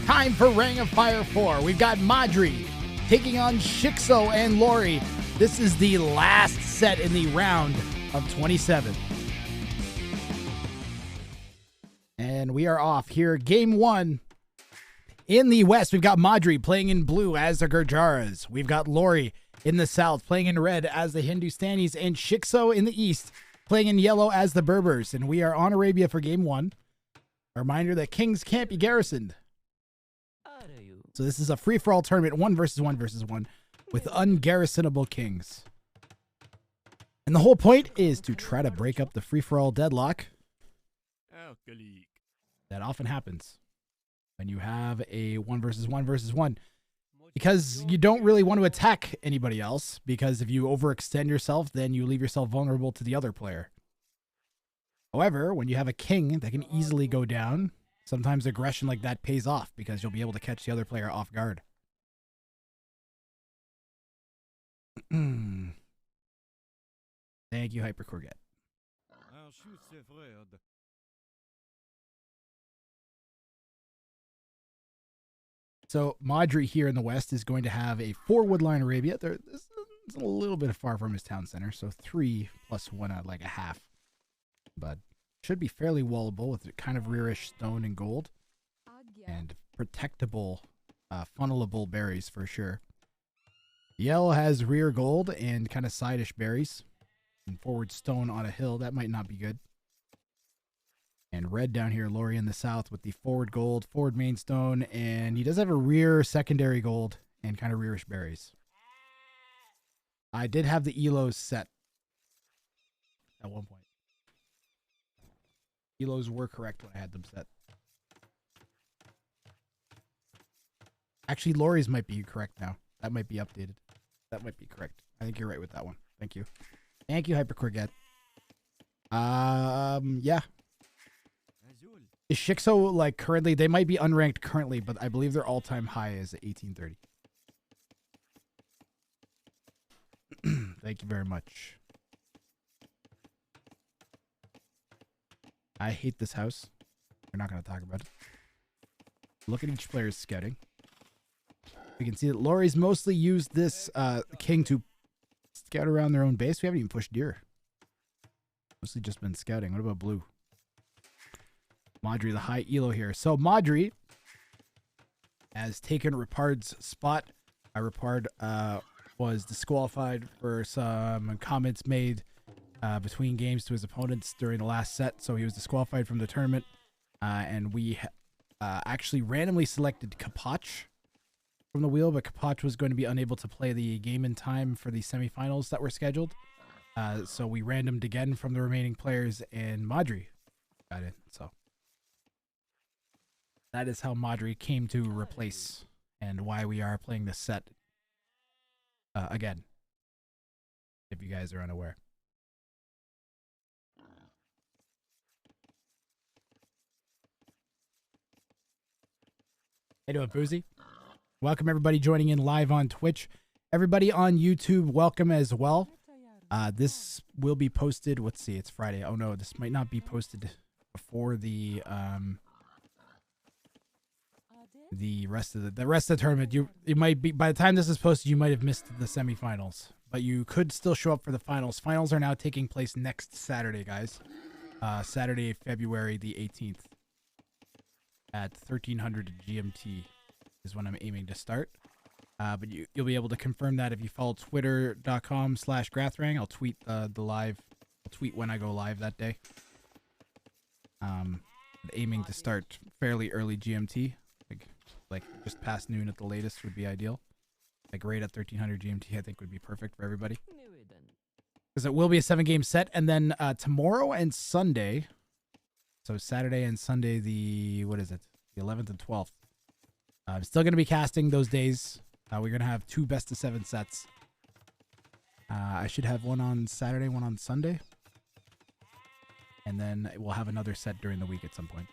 Time for Ring of Fire 4. We've got Modri taking on Shix0 and Lorhey. This is the last set in the round of 27. And we are off here. Game 1. In the West, we've got Modri playing in blue as the Gurjaras. We've got Lorhey in the South playing in red as the Hindustanis. And Shix0 in the East playing in yellow as the Berbers. And we are on Arabia for Game 1. A reminder that kings can't be garrisoned. So this is a free-for-all tournament, 1 versus 1 versus 1, with ungarrisonable kings. And the whole point is to try to break up the free-for-all deadlock. That often happens when you have a 1 versus 1 versus 1. Because you don't really want to attack anybody else, because if you overextend yourself, then you leave yourself vulnerable to the other player. However, when you have a king that can easily go down, sometimes aggression like that pays off because you'll be able to catch the other player off guard. Thank you, Hypercorget. So Modri here in the West is going to have a 4 woodline Arabia. It's a little bit far from his town center, so 3 plus 1 at like a half. But should be fairly wallable with kind of rearish stone and gold. And protectable, funnelable berries for sure. Yellow has rear gold and kind of side-ish berries. And forward stone on a hill. That might not be good. And red down here, Lorhey in the South with the forward gold, forward main stone. And he does have a rear secondary gold and kind of rearish berries. I did have the Elos set at one point. Elos were correct when I had them set. Actually, Lorhey's might be correct now. That might be updated. That might be correct. I think you're right with that one. Thank you. Thank you, Hypercorget. Yeah. Is Shix0 like currently? They might be unranked currently, but I believe their all-time high is 1830. Thank you very much. I hate this house. We're not going to talk about it. Look at each player's scouting. We can see that Lorhey's mostly used this king to scout around their own base. We haven't even pushed deer. Mostly just been scouting. What about blue? Modri, the high elo here. So Modri has taken Ripard's spot. Ripard was disqualified for some comments made between games to his opponents during the last set, so he was disqualified from the tournament. And we actually randomly selected Kapach from the wheel, but Kapach was going to be unable to play the game in time for the semifinals that were scheduled. So we randomed again from the remaining players, and Modri got in. So that is how Modri came to replace, and why we are playing this set again, if you guys are unaware. How you doing, Boozy? Welcome everybody joining in live on Twitch. Everybody on YouTube, welcome as well. This will be posted. Let's see, it's Friday. Oh no, this might not be posted before the rest of the tournament. You might be, by the time this is posted, you might have missed the semifinals, but you could still show up for the finals. Finals are now taking place next Saturday, guys. Saturday, February the 18th. At 1300 GMT is when I'm aiming to start. But you'll be able to confirm that if you follow twitter.com/Wrang. I'll tweet the live. I'll tweet when I go live that day. Aiming to start fairly early GMT. Like just past noon at the latest would be ideal. Like right at 1300 GMT I think would be perfect for everybody. Because it will be a 7-game set. And then tomorrow and Sunday... So Saturday and Sunday, the 11th and 12th. I'm still going to be casting those days. We're going to have 2 best-of-7 sets. I should have one on Saturday, one on Sunday. And then we'll have another set during the week at some point.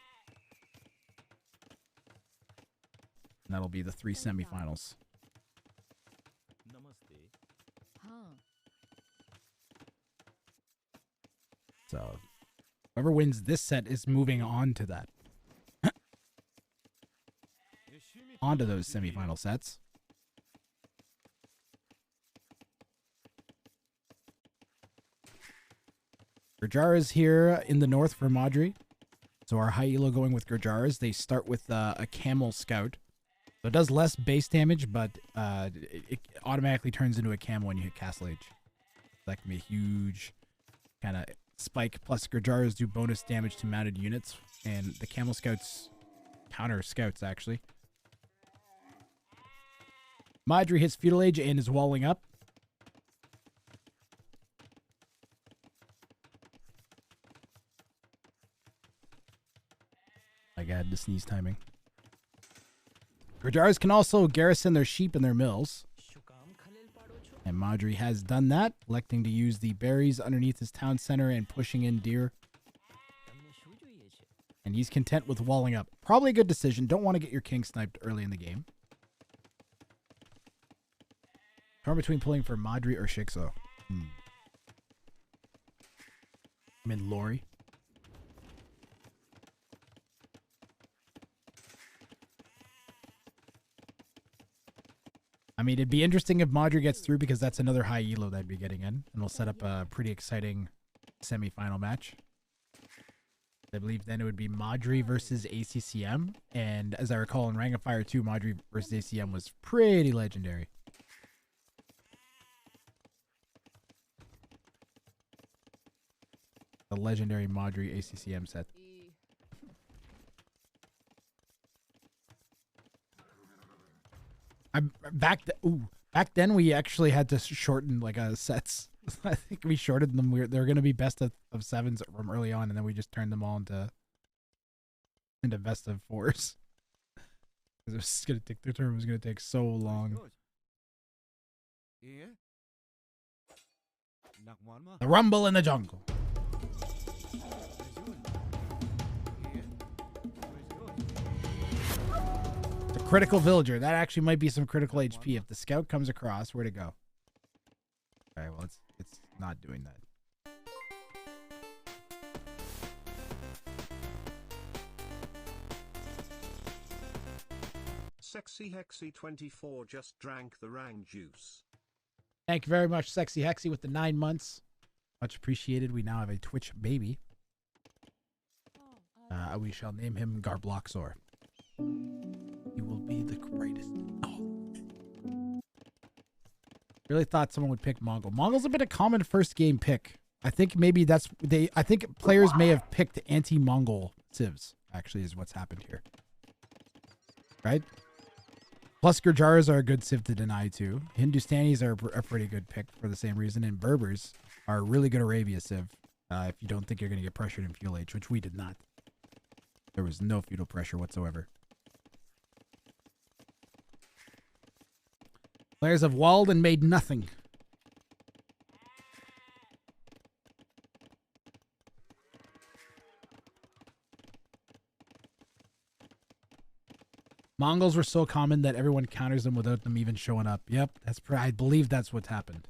And that'll be the 3 semifinals. So... whoever wins this set is moving on to that. onto those semifinal sets. Gurjara's here in the north for Modri. So our high elo going with Gurjara's. They start with a camel scout. So it does less base damage, but it automatically turns into a camel when you hit Castle Age. That can be a huge kind of spike. Plus Gurjara's do bonus damage to mounted units. And the camel scouts counter scouts, actually. Modri hits Feudal Age and is walling up. I got the sneeze timing. Gurjara's can also garrison their sheep and their mills. And Modri has done that, electing to use the berries underneath his town center and pushing in deer. And he's content with walling up. Probably a good decision. Don't want to get your king sniped early in the game. Torn between pulling for Modri or Shix0. I'm in Lorhey. I mean, it'd be interesting if Modri gets through because that's another high elo that'd be getting in. And we'll set up a pretty exciting semi-final match. I believe then it would be Modri versus ACCM. And as I recall in Wrang of Fire 2, Modri versus ACM was pretty legendary. The legendary Modri ACCM set. Back then we actually had to shorten like sets. I think we shortened them. They're going to be best of sevens from early on, and then we just turned them all into best of fours. It was going to take the term was going to take so long. The rumble in the jungle. Critical villager. That actually might be some critical HP. If the scout comes across, where to go? Alright, well, it's not doing that. Sexy Hexy 24 just drank the Wrang juice. Thank you very much, Sexy Hexy, with the 9 months. Much appreciated. We now have a Twitch baby. We shall name him Garbloxor. He will be the greatest. Oh. Really thought someone would pick Mongol. Mongol's a bit of common first game pick. I think maybe I think players may have picked anti-Mongol civs, actually, is what's happened here. Right? Plus Gurjaras are a good civ to deny too. Hindustanis are a pretty good pick for the same reason. And Berbers are a really good Arabia civ. If you don't think you're going to get pressured in Feudal Age, which we did not. There was no feudal pressure whatsoever. Players have walled and made nothing. Mongols were so common that everyone counters them without them even showing up. Yep, I believe that's what's happened.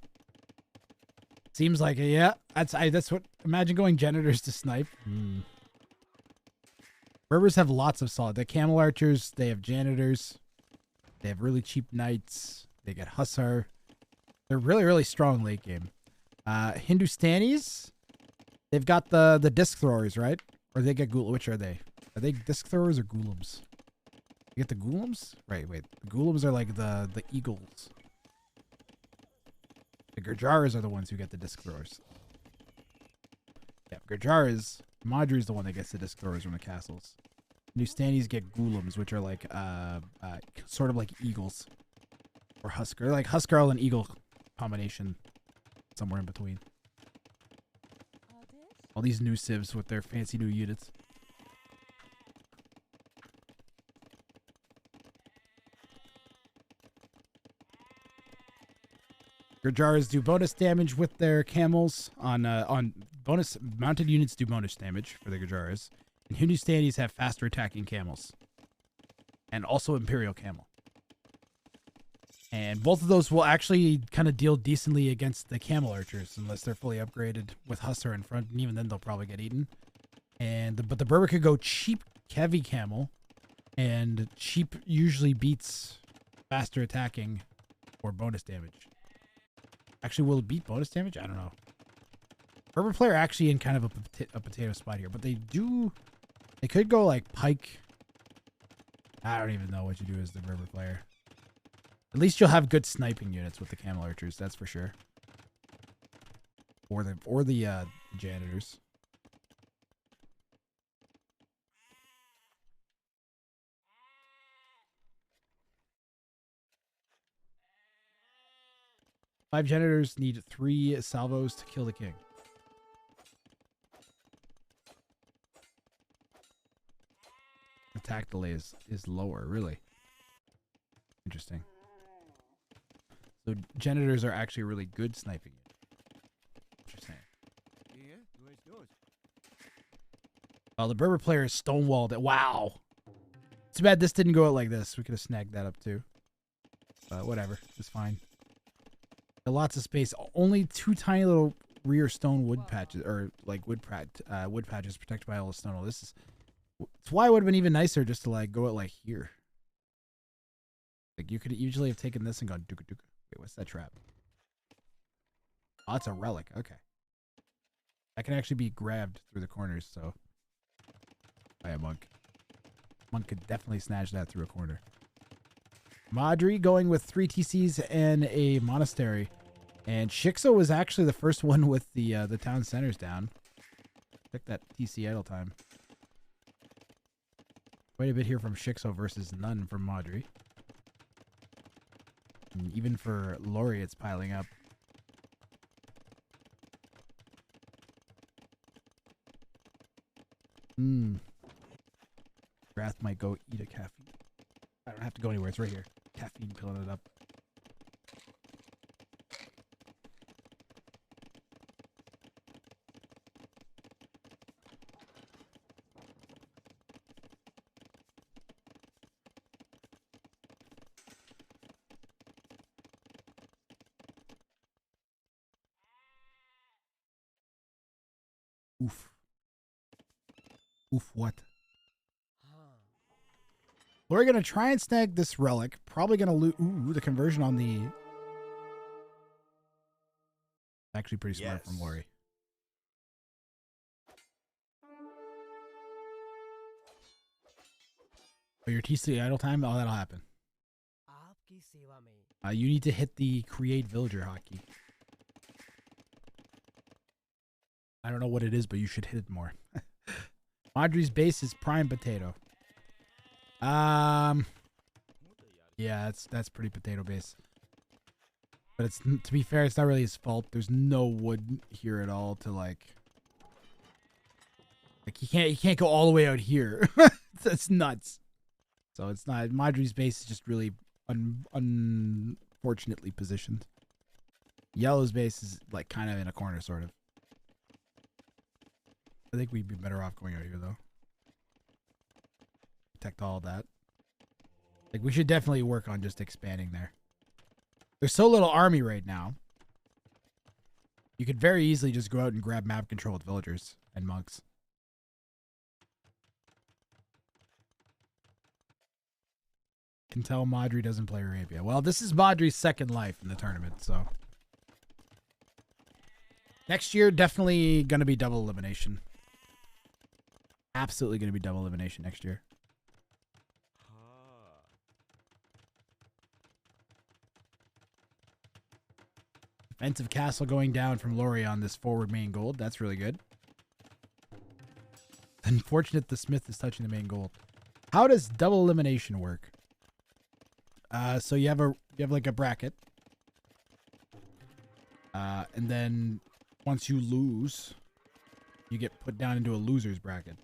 Seems like it, yeah. That's what. Imagine going janitors to snipe. Berbers have lots of solid. They camel archers. They have janitors. They have really cheap knights. They get hussar. They're really, really strong late game. Hindustanis, they've got the disc throwers, right? Or they get which are they? Are they disc throwers or ghulams? You get the ghulams? Right, wait. The ghulams are like the eagles. The Gurjaras are the ones who get the disc throwers. Yeah, Gurjaras, Modri's the one that gets the disc throwers from the castles. Hindustanis get ghulams, which are like sort of like eagles. Or Husker. Like Huskarl and Eagle combination. Somewhere in between. All these new civs with their fancy new units. Gurjaras do bonus damage with their camels. On bonus, mounted units do bonus damage for the Gurjaras. And Hindustanis have faster attacking camels. And also Imperial Camel. And both of those will actually kind of deal decently against the camel archers unless they're fully upgraded with Hussar in front, and even then they'll probably get eaten. But the Berber could go cheap heavy camel And cheap usually beats faster attacking or bonus damage. Actually, will it beat bonus damage? I don't know. Berber player actually in kind of a potato spot here, but they could go like pike. I don't even know what you do as the Berber player. At least you'll have good sniping units with the camel archers, that's for sure. Or the janitors. Five janitors need 3 salvos to kill the king. Attack delay is lower, really. Interesting. So janitors are actually really good sniping. Interesting. Oh, the Berber player is stonewalled. Wow. Too bad this didn't go out like this. We could have snagged that up too. But whatever. It's fine. Lots of space. Only 2 tiny little rear stone wood patches, or like wood patches protected by all the stone. This is. It's why it would have been even nicer just to like go out like here. Like you could usually have taken this and gone dooka dooka. Wait, what's that trap? Oh, it's a relic. Okay. That can actually be grabbed through the corners. So, by a monk. Monk could definitely snatch that through a corner. Modri going with 3 TCs and a monastery. And Shix0 was actually the first one with the town centers down. Check that TC idle time. Quite a bit here from Shix0 versus none from Modri. And even for Lorhey, it's piling up. Wrath might go eat a caffeine. I don't have to go anywhere. It's right here. Caffeine filling it up. Oof. Oof, what? We're going to try and snag this relic. Probably going to loot. Ooh, the conversion on the... Actually pretty smart from Lorhey. For your TC idle time? Oh, that'll happen. You need to hit the create villager hotkey. I don't know what it is, but you should hit it more. Modri's base is prime potato. Yeah, that's pretty potato base. But it's, to be fair, it's not really his fault. There's no wood here at all to like he can't go all the way out here. That's nuts. So it's not, Modri's base is just really unfortunately positioned. Yellow's base is like kind of in a corner, sort of. I think we'd be better off going out here though. Protect all that. Like we should definitely work on just expanding there. There's so little army right now. You could very easily just go out and grab map control with villagers and monks. Can tell Modri doesn't play Arabia. Well, this is Modri's second life in the tournament, so. Next year, definitely going to be double elimination. Absolutely going to be double elimination next year. Defensive castle going down from Lorhey on this forward main gold. That's really good. Unfortunate the smith is touching the main gold. How does double elimination work? So you have like a bracket. And then once you lose, you get put down into a loser's bracket.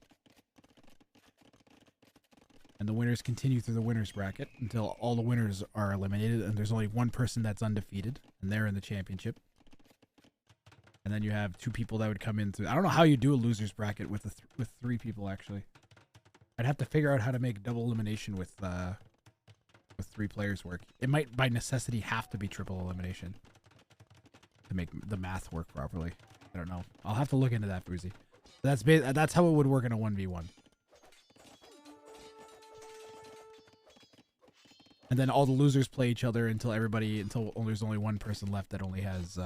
And the winners continue through the winner's bracket until all the winners are eliminated, and there's only one person that's undefeated, and they're in the championship. And then you have 2 people that would come in through. I don't know how you do a loser's bracket with with 3 people actually. I'd have to figure out how to make double elimination with 3 players work. It might by necessity have to be triple elimination to make the math work properly. I don't know. I'll have to look into that, Boozy. That's how it would work in a 1v1. And then all the losers play each other until there's only one person left that only has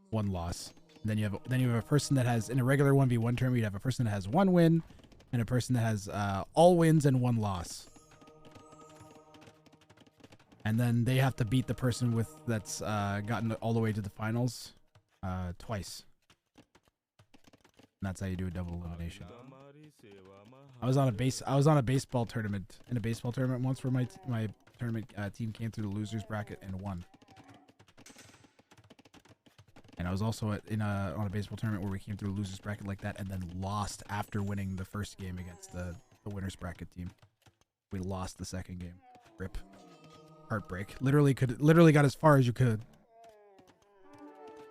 one loss. And then you have a person that has, in a regular 1v1 tournament, you'd have a person that has one win and a person that has all wins and one loss. And then they have to beat the person that's gotten all the way to the finals twice. And that's how you do a double elimination. I was on a baseball tournament once where my tournament team came through the losers bracket and won. And I was also on a baseball tournament where we came through the losers bracket like that and then lost after winning the first game against the winners bracket team. We lost the second game. Rip. Heartbreak. Literally got as far as you could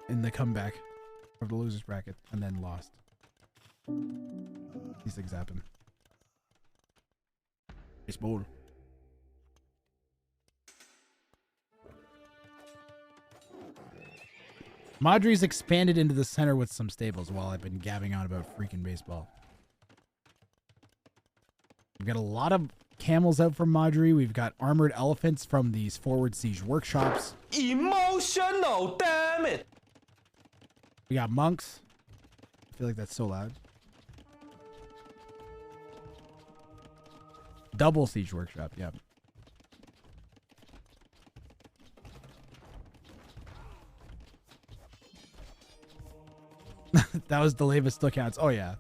in the comeback of the losers bracket and then lost. These things happen. Baseball. Modri's expanded into the center with some stables while I've been gabbing on about freaking baseball. We've got a lot of camels out from Modri. We've got armored elephants from these forward siege workshops. Emotional, damn it! We got monks. I feel like that's so loud. Double siege workshop, yeah. That was the Leva still counts. Oh yeah.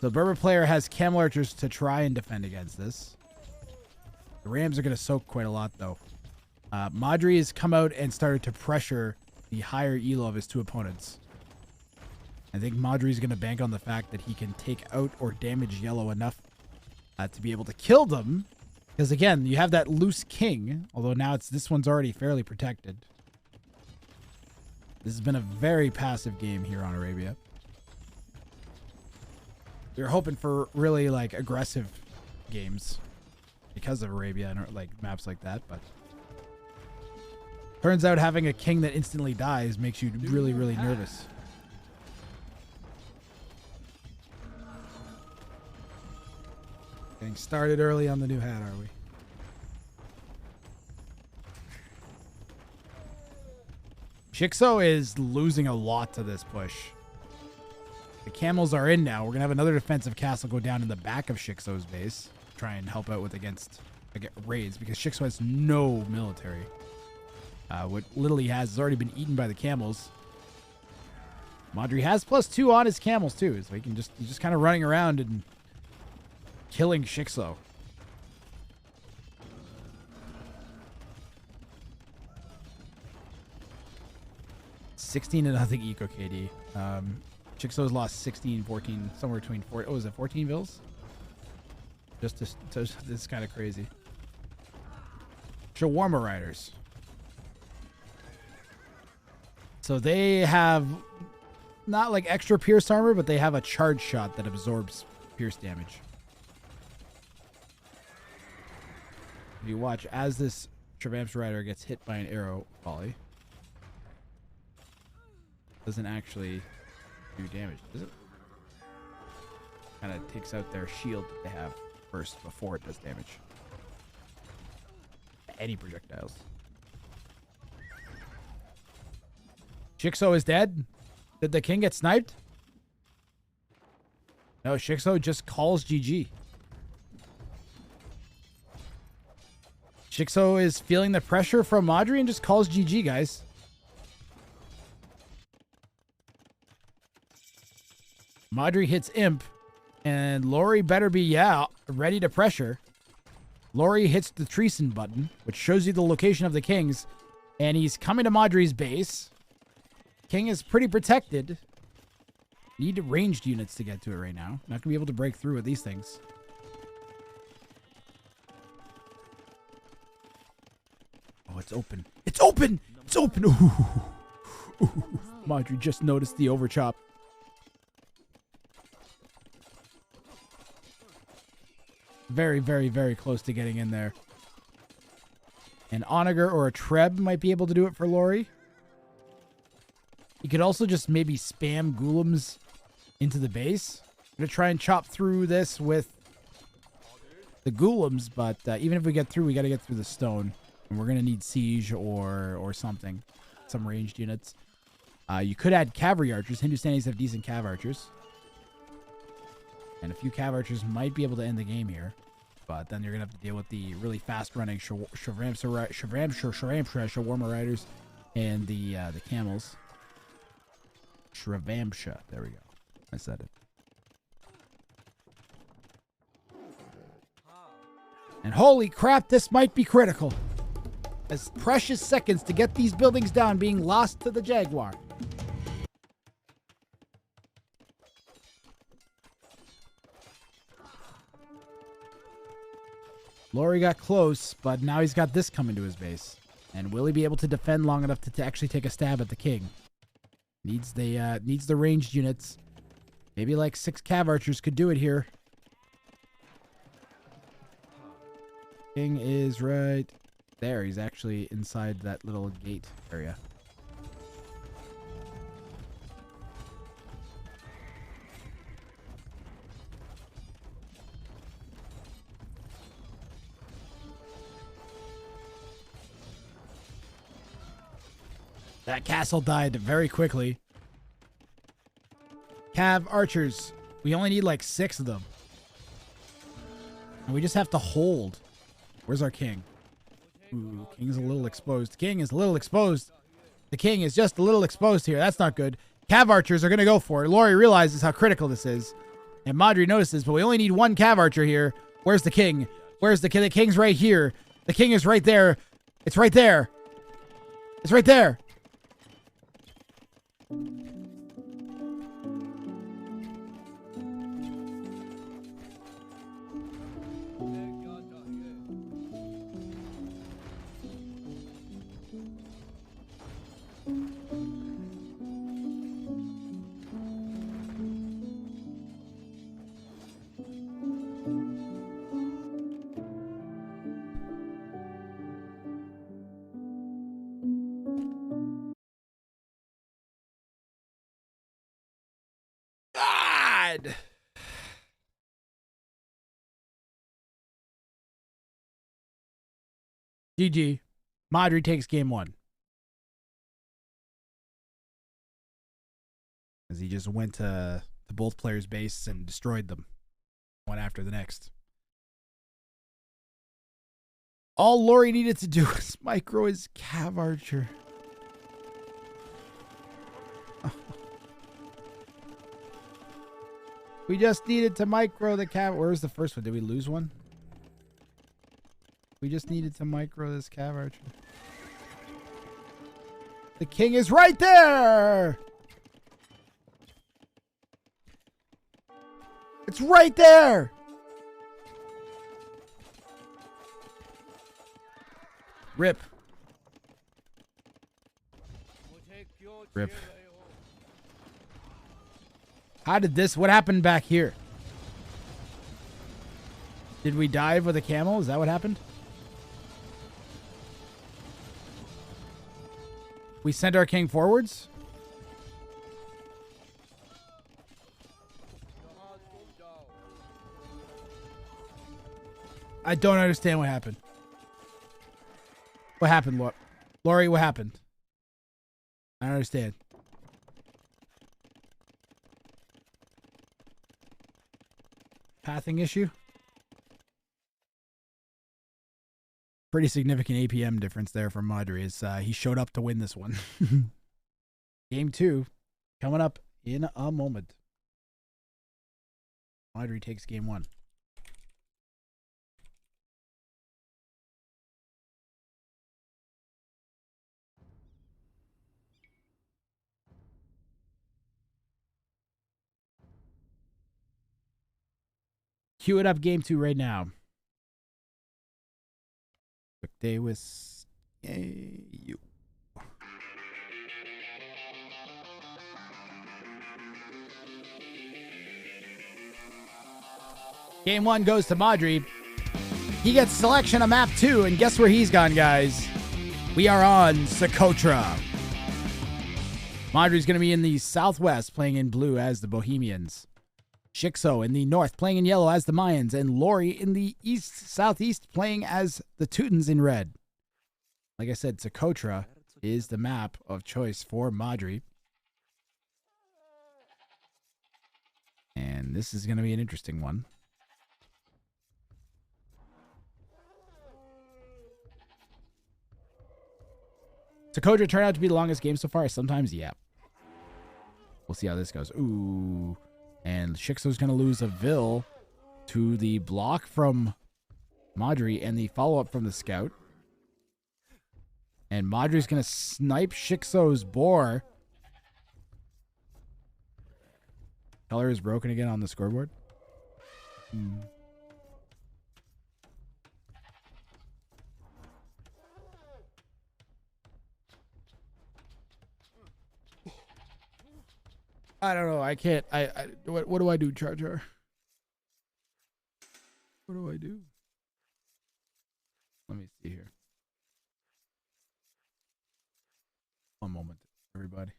The Berber player has camel archers to try and defend against this. The Rams are going to soak quite a lot though. Modri has come out and started to pressure the higher elo of his two opponents. I think Modri's going to bank on the fact that he can take out or damage yellow enough to be able to kill them. Because again, you have that loose king, although now this one's already fairly protected. This has been a very passive game here on Arabia. We were hoping for really like aggressive games because of Arabia and like maps like that, but turns out having a king that instantly dies makes you really, really nervous. Getting started early on the new hat, are we? Shix0 is losing a lot to this push. The camels are in now. We're going to have another defensive castle go down in the back of Shix0's base. Try and help out against raids because Shix0 has no military. What little he has already been eaten by the camels. Modri has +2 on his camels too. So he's just kind of running around and killing Shix0. 16-0 eco KD. Shix0's lost 16, 14, somewhere between 4. Oh, is it 14 vills? This is kind of crazy. Shawarma Riders. So they have not like extra pierce armor, but they have a charge shot that absorbs pierce damage. If you watch as this Travamp's Rider gets hit by an arrow volley, doesn't actually do damage, does it? Kind of takes out their shield that they have first before it does damage. Any projectiles. Shix0 is dead. Did the king get sniped? No, Shix0 just calls GG. Shix0 is feeling the pressure from Modri and just calls GG, guys. Modri hits Imp, and Lorhey better be, ready to pressure. Lorhey hits the Treason button, which shows you the location of the kings, and he's coming to Modri's base. King is pretty protected. Need ranged units to get to it right now. Not going to be able to break through with these things. Oh, it's open. It's open! It's open! Ooh. Ooh. Modri just noticed the overchop. Very, very, very close to getting in there. An Onager or a Treb might be able to do it for Lorhey. You could also just maybe spam Ghoulems into the base. I'm going to try and chop through this with the golems, but even if we get through, we got to get through the stone. And we're going to need siege or something. Some ranged units. You could add cavalry archers. Hindustanis have decent cav archers. And a few cav archers might be able to end the game here. But then you're going to have to deal with the really fast-running shawarma riders and the camels. Shravamsha. There we go. I said it. And holy crap, this might be critical. As precious seconds to get these buildings down being lost to the Jaguar. Lorhey got close, but now he's got this coming to his base. And will he be able to defend long enough to actually take a stab at the king? Needs the ranged units. Maybe like 6 cav archers could do it here. King is right there. He's actually inside that little gate area. That castle died very quickly. Cav archers. We only need like 6 of them. And we just have to hold. Where's our king? Ooh, king's a little exposed. King is a little exposed. The king is just a little exposed here. That's not good. Cav archers are going to go for it. Lorhey realizes how critical this is. And Modri notices, but we only need 1 cav archer here. Where's the king? Where's the king? The king's right here. The king is right there. It's right there. It's right there. God. GG. Modri takes game 1. As he just went to both players' base and destroyed them. One after the next. All Lorhey needed to do was micro his cav archer. We just needed to micro the cav. Where's the first one? Did we lose one? We just needed to micro this cav archer. The king is right there! It's right there! Rip. Rip. How did this... What happened back here? Did we dive with a camel? Is that what happened? We sent our king forwards? I don't understand what happened. What happened, Lorhey, what happened? I don't understand. Pathing issue? Pretty significant APM difference there from Modri. Is he showed up to win this one. Game 2 coming up in a moment. Modri takes game 1. Cue it up game 2 right now. Quick day with you. Game 1 goes to Modri. He gets selection of map 2, and guess where he's gone, guys? We are on Socotra. Modri's going to be in the southwest, playing in blue as the Bohemians. Shix0 in the north playing in yellow as the Mayans, and Lorhey in the southeast playing as the Teutons in red. Like I said, Socotra is the map of choice for Modri. And this is going to be an interesting one. Socotra turned out to be the longest game so far. Sometimes, yeah. We'll see how this goes. Ooh. And Shix0's going to lose a Vil to the block from Modri and the follow-up from the Scout. And Modri's going to snipe Shix0's boar. Color is broken again on the scoreboard. I don't know. I can't. What do I do, Char Char? What do I do? Let me see here. One moment, everybody.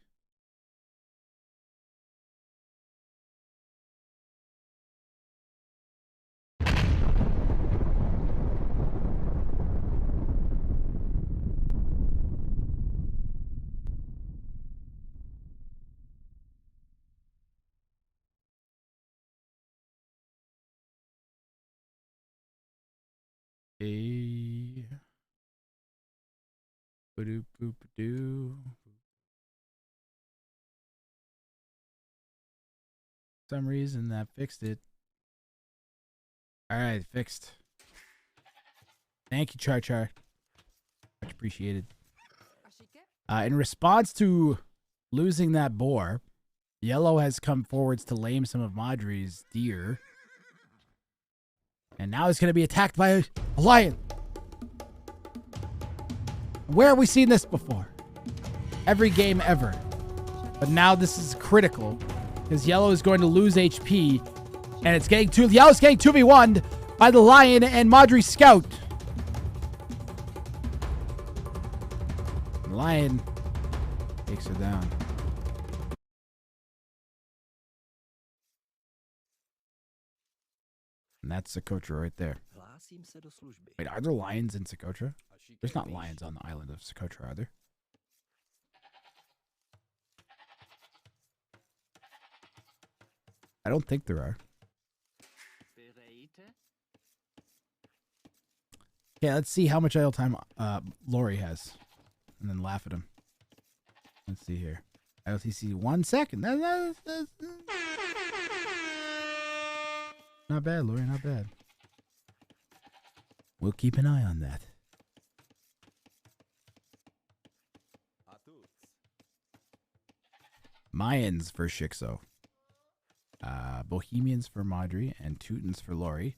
Hey. Ba-doop boop doo. For some reason that fixed it. All right, fixed. Thank you, Char Char. Much appreciated. In response to losing that boar, Yellow has come forwards to lame some of Modri's deer. And now he's going to be attacked by a lion. Where have we seen this before? Every game ever. But now this is critical because Yellow is going to lose HP. And it's getting Yellow's getting 2v1'd by the lion and Modri Scout. The lion takes her down. And that's Socotra right there. Wait, are there lions in Socotra? There's not lions on the island of Socotra, are there? I don't think there are. Yeah, let's see how much idle time Lorhey has. And then laugh at him. Let's see here. LTC 1 second. That's not bad, Lorhey, not bad. We'll keep an eye on that. Mayans for Shix0. Bohemians for Modri and Teutons for Lorhey.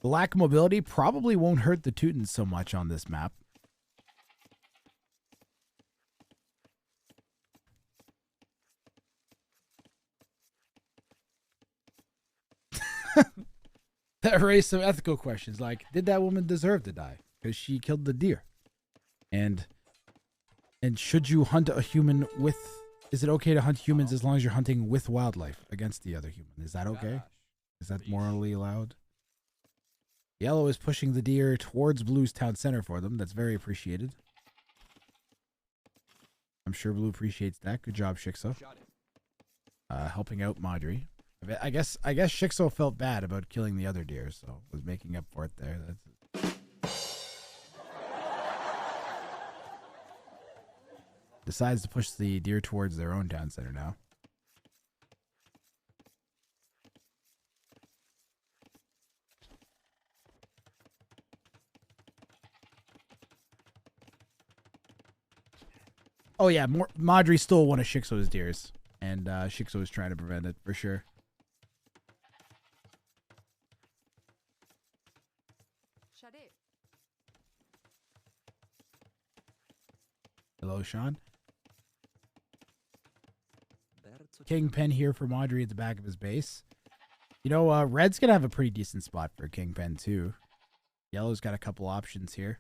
The lack of mobility probably won't hurt the Teutons so much on this map. That raised some ethical questions, like, did that woman deserve to die? Because she killed the deer. And should you hunt a human with... Is it okay to hunt humans as long as you're hunting with wildlife against the other human? Is that okay? Is that morally allowed? Yellow is pushing the deer towards Blue's town center for them. That's very appreciated. I'm sure Blue appreciates that. Good job, Shix0. Helping out Modri. I guess Shix0 felt bad about killing the other deer, so was making up for it there. Decides to push the deer towards their own town center now. Oh yeah, Modri stole one of Shix0's deers, and Shix0 is trying to prevent it for sure. Hello, Sean. Kingpin here for Modri at the back of his base. You know, Red's going to have a pretty decent spot for Kingpin, too. Yellow's got a couple options here.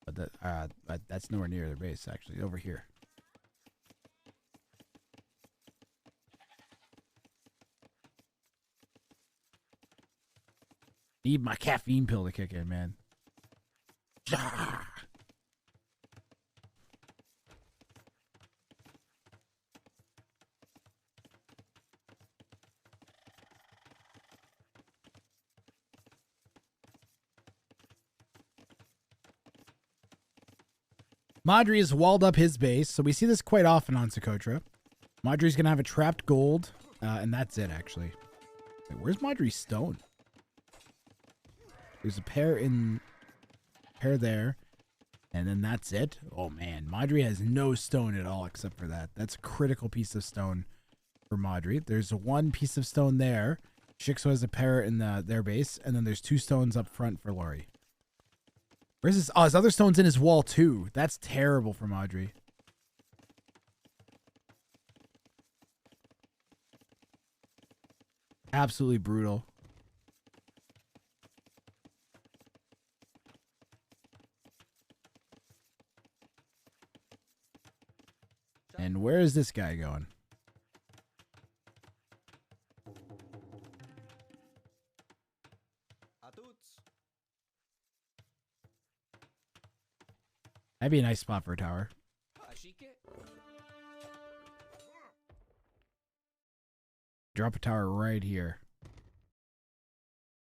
But that's nowhere near their base, actually. Over here. Need my caffeine pill to kick in, man. Modri has walled up his base, so we see this quite often on Socotra. Modri's going to have a trapped gold, and that's it, actually. Wait, where's Modri's stone? There's a pair there, and then that's it. Oh, man. Modri has no stone at all except for that. That's a critical piece of stone for Modri. There's one piece of stone there. Shix0 has a pair in their base, and then there's 2 stones up front for Lorhey. Where's his... Oh, his other stone's in his wall, too. That's terrible for Modri. Absolutely brutal. And where is this guy going? That'd be a nice spot for a tower. Drop a tower right here.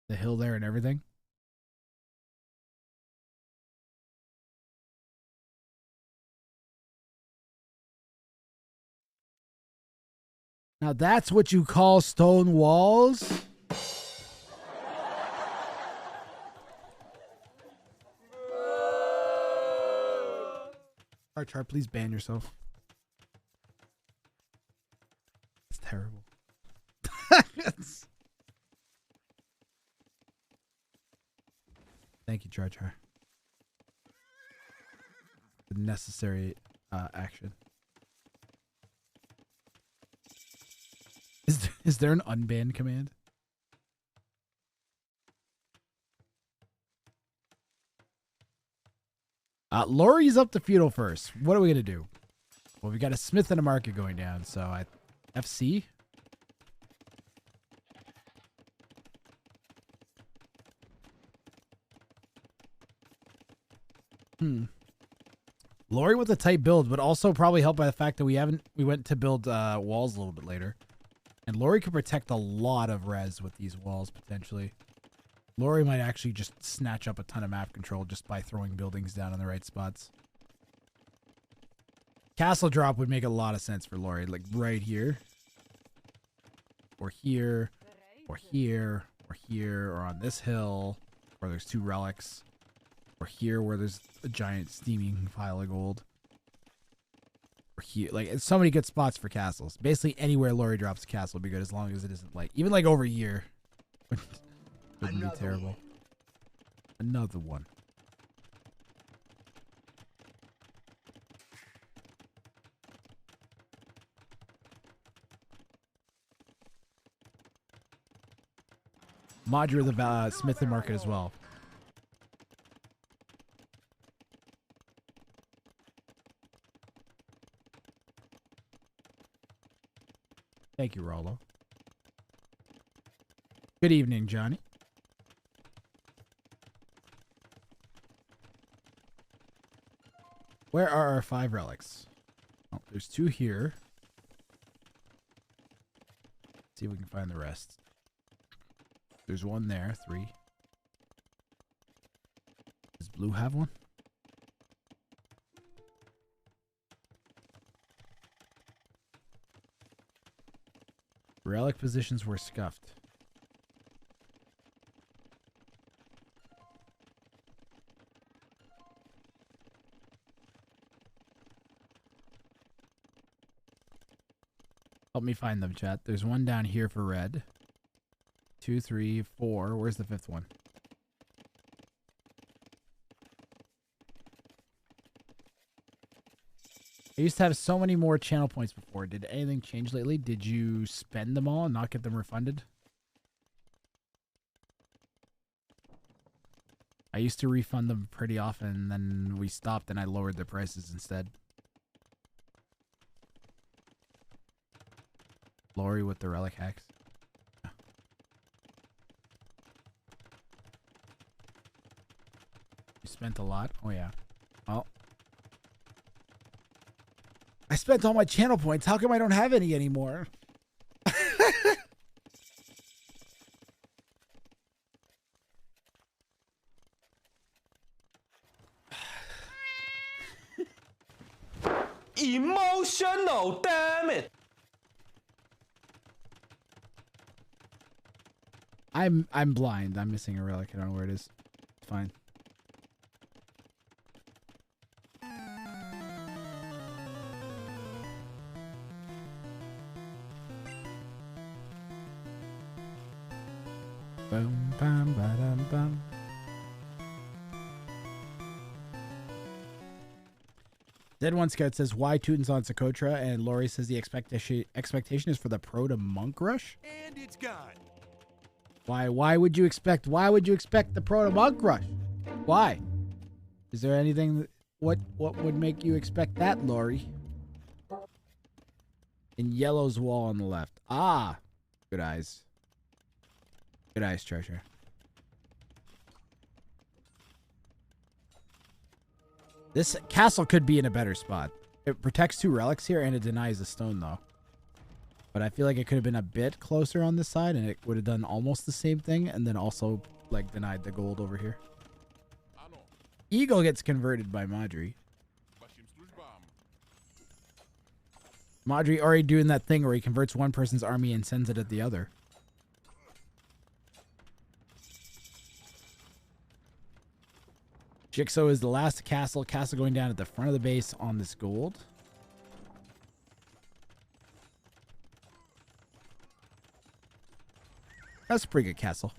The hill there and everything. Now that's what you call stone walls? Char, please ban yourself. It's terrible. Thank you, Char. The necessary action. Is there an unban command? Lorhey's up to feudal first. What are we gonna do? Well, we got a smith and a market going down, so I FC. Lorhey with a tight build, but also probably helped by the fact that we went to build walls a little bit later. And Lorhey could protect a lot of res with these walls, potentially. Lorhey might actually just snatch up a ton of map control just by throwing buildings down in the right spots. Castle drop would make a lot of sense for Lorhey, like right here. Or here. Or here. Or here. Or on this hill. Where there's 2 relics. Or here where there's a giant steaming pile of gold. Or here. Like, it's so many good spots for castles. Basically anywhere Lorhey drops a castle would be good as long as it isn't like... Even like over here. Wouldn't be terrible. Another one. Modri the Smith and Market as well. Thank you, Rollo. Good evening, Johnny. Where are our 5 relics? Oh, there's 2 here. Let's see if we can find the rest. There's 1 there, 3. Does blue have one? Relic positions were scuffed. Help me find them, chat. There's 1 down here for red. 2, 3, 4. Where's the 5th one? I used to have so many more channel points before. Did anything change lately? Did you spend them all and not get them refunded? I used to refund them pretty often, and then we stopped and I lowered the prices instead. Lorhey with the relic hacks. You spent a lot? Oh, yeah. Well. I spent all my channel points. How come I don't have any anymore? Emotional, damn it! I'm blind. I'm missing a relic. I don't know where it is. It's fine. Boom, bam, ba-dum, bum. Dead One Scout says, why Teuton's on Socotra? And Lorhey says the expectation is for the pro to monk rush? And it's gone. Why would you expect the pro to monk rush? Why? Is there anything what would make you expect that, Lorhey? In Yellow's wall on the left. Ah. Good eyes. Good eyes, treasure. This castle could be in a better spot. It protects 2 relics here and it denies the stone though. But I feel like it could have been a bit closer on this side and it would have done almost the same thing and then also like denied the gold over here. Eagle gets converted by Modri. Modri already doing that thing where he converts one person's army and sends it at the other. Shix0 is the last castle. Castle going down at the front of the base on this gold. That's a pretty good castle.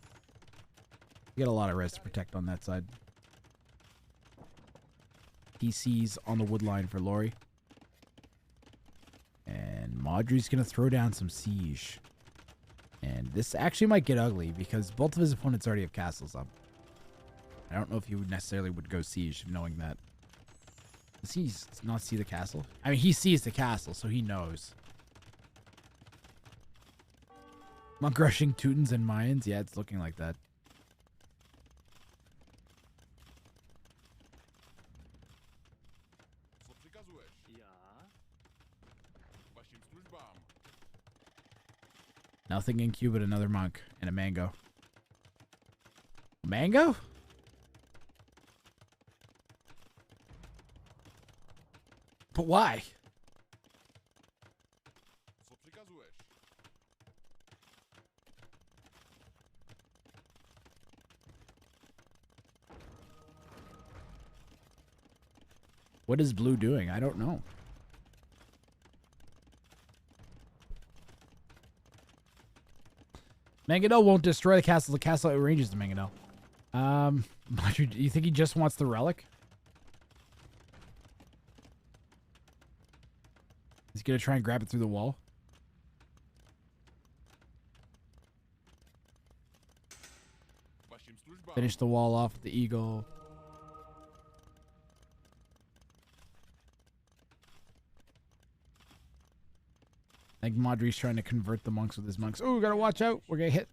You got a lot of res to protect on that side. PC's on the wood line for Lorhey. And Modri's going to throw down some siege. And this actually might get ugly because both of his opponents already have castles up. I don't know if he would necessarily go siege knowing that. Does he not see the castle? I mean, he sees the castle, so he knows. Monk rushing Teutons and Mayans? Yeah, it's looking like that. Nothing in queue but another monk and a mango. Mango? But why? What is blue doing? I don't know. Mangonel won't destroy the castle. The castle outranges the Mangonel. Do you think he just wants the relic? He's gonna try and grab it through the wall. Finish the wall off with the eagle. I think Modri's trying to convert the monks with his monks. Oh, gotta watch out. We're gonna get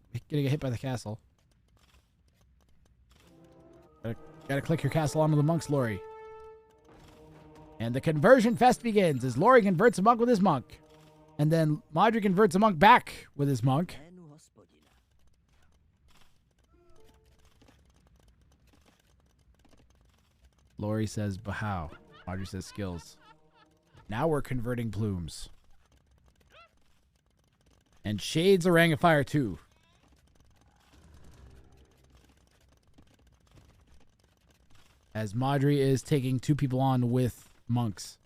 hit by the castle. Gotta click your castle onto the monks, Lorhey. And the conversion fest begins as Lorhey converts a monk with his monk. And then Modri converts a monk back with his monk. Lorhey says Bahow. Modri says skills. Now we're converting plumes. And Shades a Wrang of Fire too. As Modri is taking 2 people on with monks.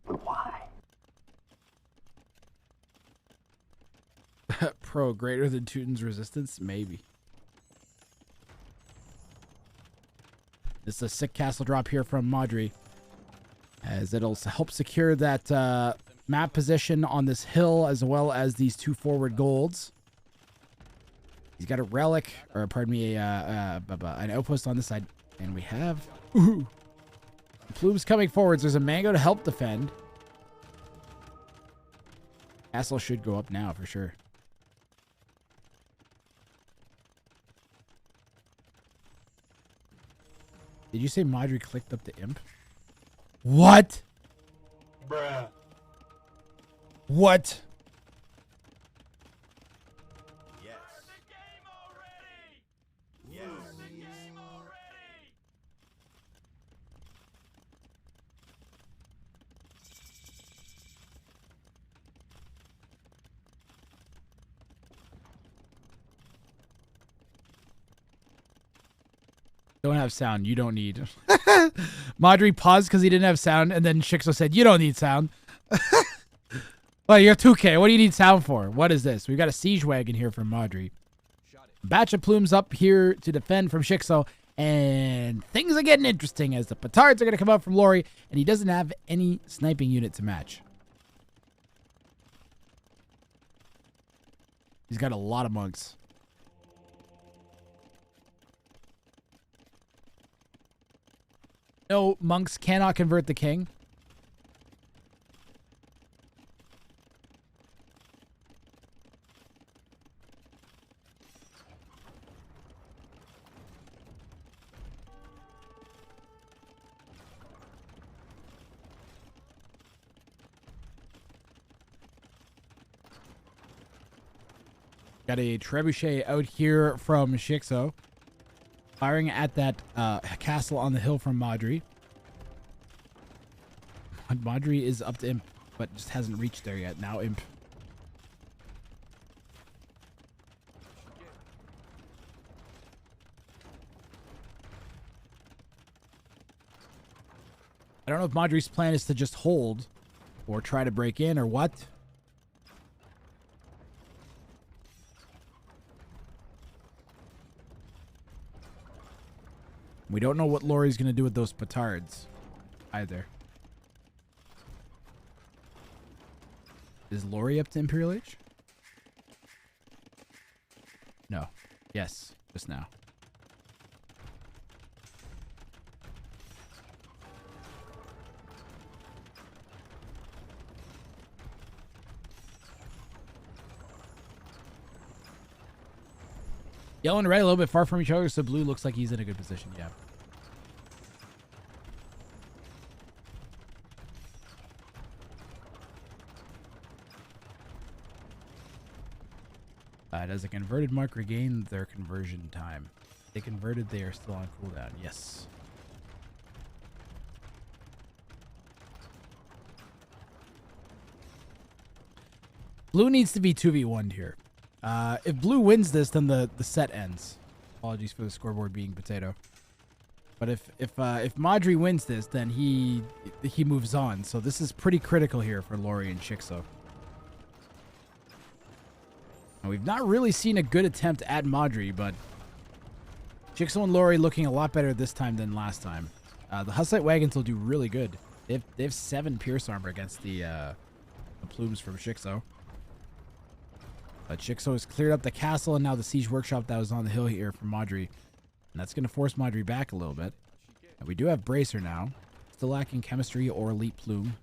But why? Pro greater than Teuton's resistance? Maybe. This is a sick castle drop here from Modri. As it'll help secure that map position on this hill as well as these 2 forward golds. He's got a relic, or pardon me, an outpost on this side. And we have... Ooh! Plumes coming forwards. There's a mango to help defend. Castle should go up now for sure. Did you say Modri clicked up the imp? What? Bruh. What? Don't have sound. You don't need. Modri paused because he didn't have sound, and then Shix0 said, "You don't need sound." Well, you're 2K. What do you need sound for? What is this? We've got a siege wagon here from Modri. Batch of plumes up here to defend from Shix0, and things are getting interesting as the petards are going to come up from Lorhey, and he doesn't have any sniping unit to match. He's got a lot of monks. No, monks cannot convert the king. Got a trebuchet out here from Shix0. Firing at that castle on the hill from Modri. Modri is up to imp, but just hasn't reached there yet. Now imp. I don't know if Modri's plan is to just hold or try to break in or what. We don't know what Lorhey's going to do with those petards either. Is Lorhey up to Imperial Age? No. Yes. Just now. Yellow and red a little bit far from each other, so blue looks like he's in a good position. Yeah. Does a converted mark regain their conversion time? They converted, they are still on cooldown. Yes. Blue needs to be 2v1'd here. If blue wins this, then the set ends. Apologies for the scoreboard being potato. But if Modri wins this, then he moves on. So this is pretty critical here for Lorhey and Shix0. Now, we've not really seen a good attempt at Modri, but Shix0 and Lorhey looking a lot better this time than last time. The Hussite wagons will do really good. They have 7 pierce armor against the plumes from Shix0. But Shix0 has cleared up the castle and now the siege workshop that was on the hill here from Modri. And that's going to force Modri back a little bit. And we do have Bracer now. Still lacking chemistry or elite plume.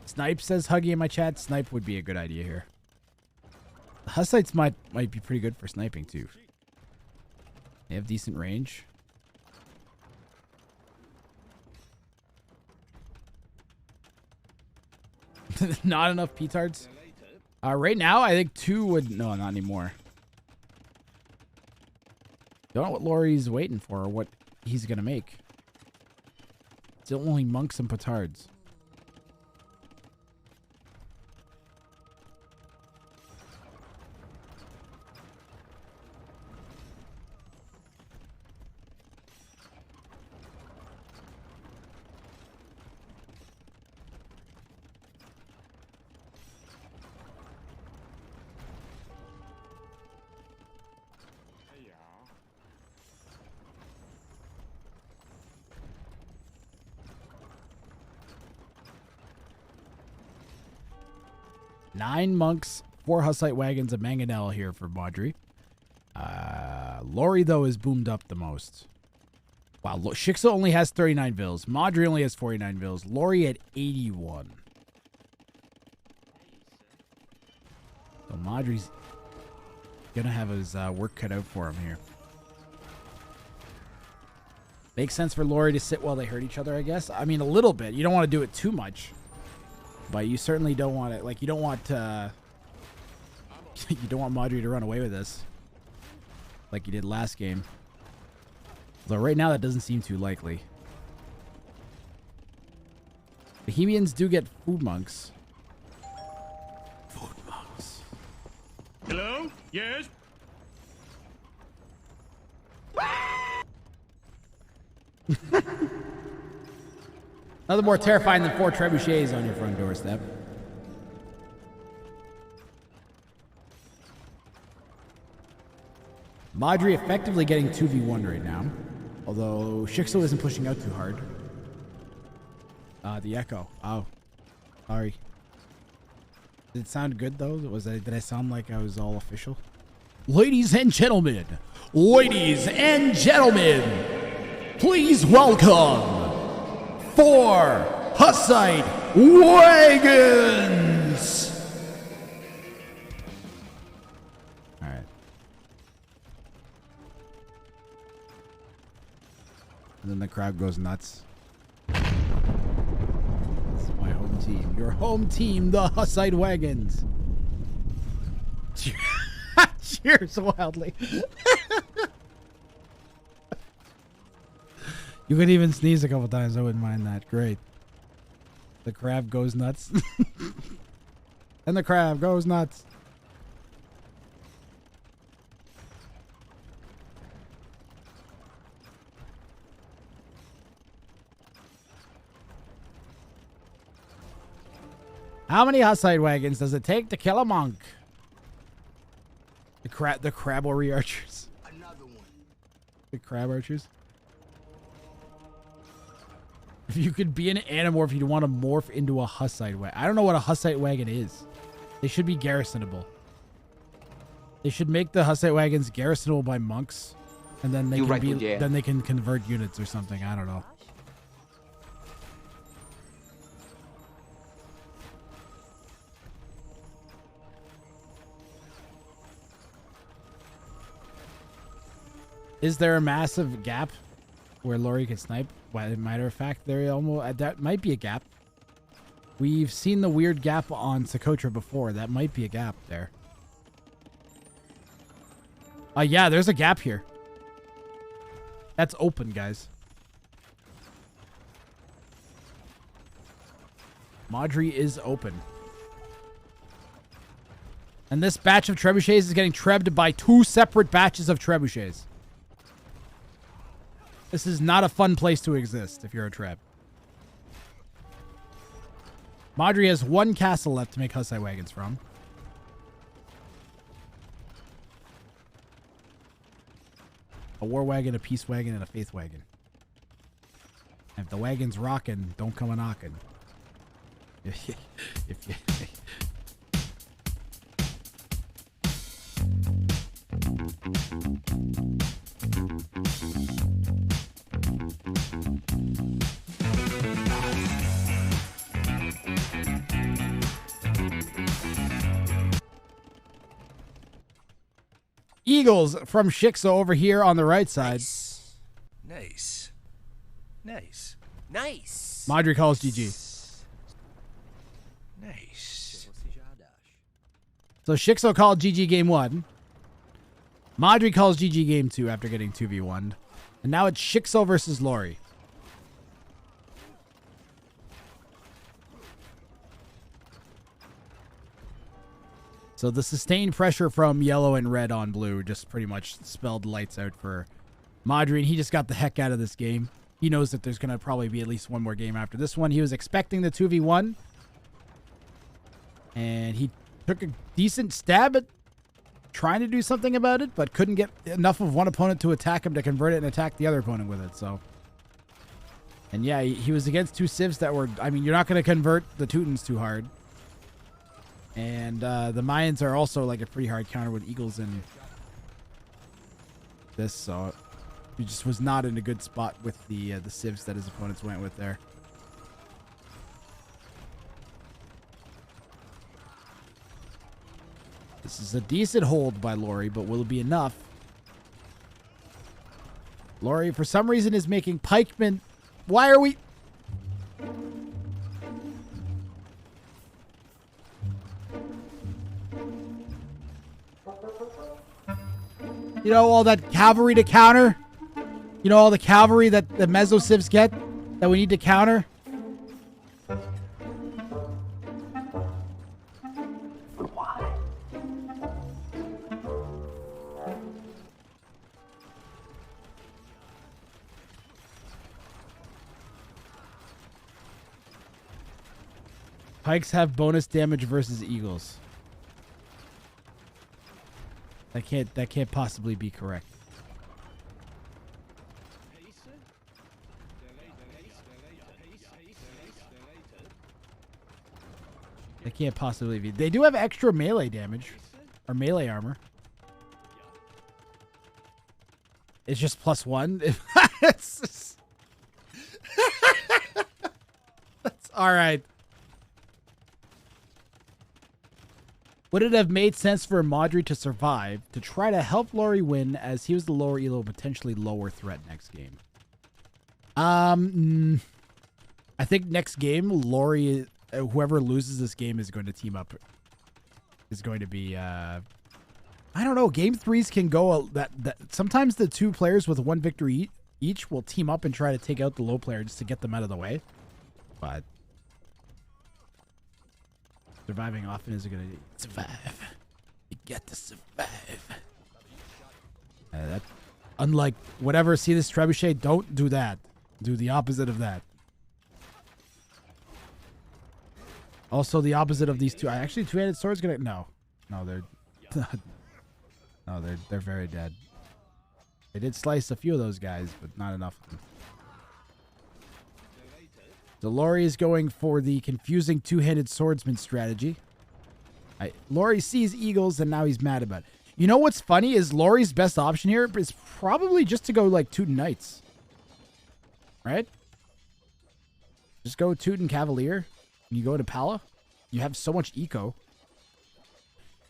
Snipe, says Huggy in my chat. Snipe would be a good idea here. The Hussites might be pretty good for sniping too. They have decent range. Not enough petards. Right now, I think 2 would... No, not anymore. Don't know what Lorhey's waiting for or what he's going to make. Still only monks and petards. Nine monks, 4 Hussite wagons, a mangonel here for Modri. Lorhey, though, is boomed up the most. Wow, Shix0 only has 39 vills. Modri only has 49 vills. Lorhey at 81. So Modri's Gonna have his work cut out for him here. Makes sense for Lorhey to sit while they hurt each other, I guess. I mean, a little bit. You don't want to do it too much. But you certainly don't want it. Like, you don't want you don't want Modri to run away with this. Like you did last game. Though right now, that doesn't seem too likely. Bohemians do get food monks. Food monks. Hello? Yes? Nothing more terrifying than 4 trebuchets on your front doorstep. Modri effectively getting 2v1 right now. Although Shix0 isn't pushing out too hard. The echo. Oh. Sorry. Did it sound good though? Did I sound like I was all official? Ladies and gentlemen. Ladies and gentlemen. Please welcome 4 Hussite Wagons! Alright. And then the crowd goes nuts. It's my home team. Your home team, the Hussite Wagons. Cheers wildly. You could even sneeze a couple times. I wouldn't mind that. Great. The crab goes nuts. And the crab goes nuts. How many Hussite wagons does it take to kill a monk? The crabalry archers. Another one. The crab archers. If you could be an Animorph, you'd want to morph into a Hussite wagon. I don't know what a Hussite wagon is. They should be garrisonable. They should make the Hussite wagons garrisonable by monks, and then they then they can convert units or something. I don't know. Is there a massive gap where Lorhey can snipe? Well, as a matter of fact, that might be a gap. We've seen the weird gap on Socotra before. That might be a gap there. Yeah, there's a gap here. That's open, guys. Modri is open. And this batch of trebuchets is getting trebbed by 2 separate batches of trebuchets. This is not a fun place to exist if you're a treb. Modri has 1 castle left to make Hussite wagons from. A war wagon, a peace wagon, and a faith wagon. And if the wagon's rocking, don't come a knocking. if you Eagles from Shix0 over here on the right side. Nice. Nice. Nice. Modri calls GG. Nice. So Shix0 called GG game 1. Modri calls GG game 2 after getting 2v1. And now it's Shix0 versus Lorhey. So the sustained pressure from yellow and red on blue just pretty much spelled lights out for Modri, and he just got the heck out of this game. He knows that there's going to probably be at least one more game after this one. He was expecting the 2v1, and he took a decent stab at trying to do something about it, but couldn't get enough of one opponent to attack him to convert it and attack the other opponent with it. So, and yeah, he was against 2 civs that were, I mean, you're not going to convert the Teutons too hard. And the Mayans are also like a pretty hard counter with Eagles and this, so he just was not in a good spot with the civs that his opponents went with there. This is a decent hold by Lorhey, but will it be enough? Lorhey, for some reason, is making pikemen. Why are we... You know, all that cavalry to counter? You know, all the cavalry that the Mesosivs get that we need to counter? Pikes have bonus damage versus eagles. That can't possibly be correct. That can't possibly be. They do have extra melee damage or melee armor. It's just +1. It's just... That's all right. Would it have made sense for Modri to survive to try to help Lorhey win, as he was the lower elo, potentially lower threat next game? I think next game, Lorhey, whoever loses this game is going to team up. Is going to be, I don't know. Game 3s can go that sometimes the two players with one victory each will team up and try to take out the low player just to get them out of the way. But surviving often is going to survive. You get to survive. That, unlike whatever, see this trebuchet, don't do that. Do the opposite of that. Also, the opposite of these two. Actually, two-handed swords gonna no, they're no, they're very dead. They did slice a few of those guys, but not enough of them. So Lorhey is going for the confusing two-handed swordsman strategy. Lorhey sees eagles and now he's mad about it. You know what's funny is Lorhey's best option here is probably just to go like Teuton Knights. Right? Just go Teuton Cavalier. And you go to Pala. You have so much eco.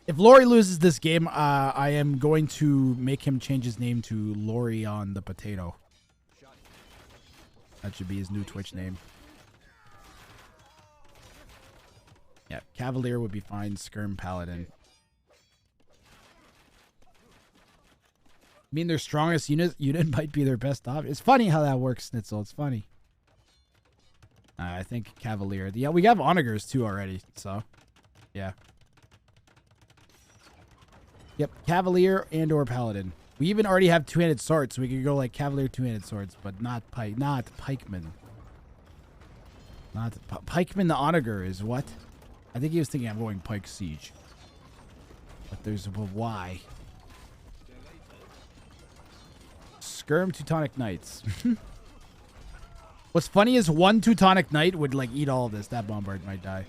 If Lorhey loses this game, I am going to make him change his name to Lorhey on the Potato. That should be his new Twitch name. Yeah, Cavalier would be fine. Skirm Paladin. I mean, their strongest unit might be their best option. It's funny how that works, Snitzel. It's funny. I think Cavalier. Yeah, we have Onagers too already, so yeah. Yep, Cavalier and or Paladin. We even already have two-handed swords, so we could go like Cavalier two-handed swords, but not Pikeman. Not Pikeman. The Onager is what? I think he was thinking I'm going Pike Siege, but there's a why. Skirm Teutonic Knights. What's funny is one Teutonic Knight would like eat all of this. That Bombard might die.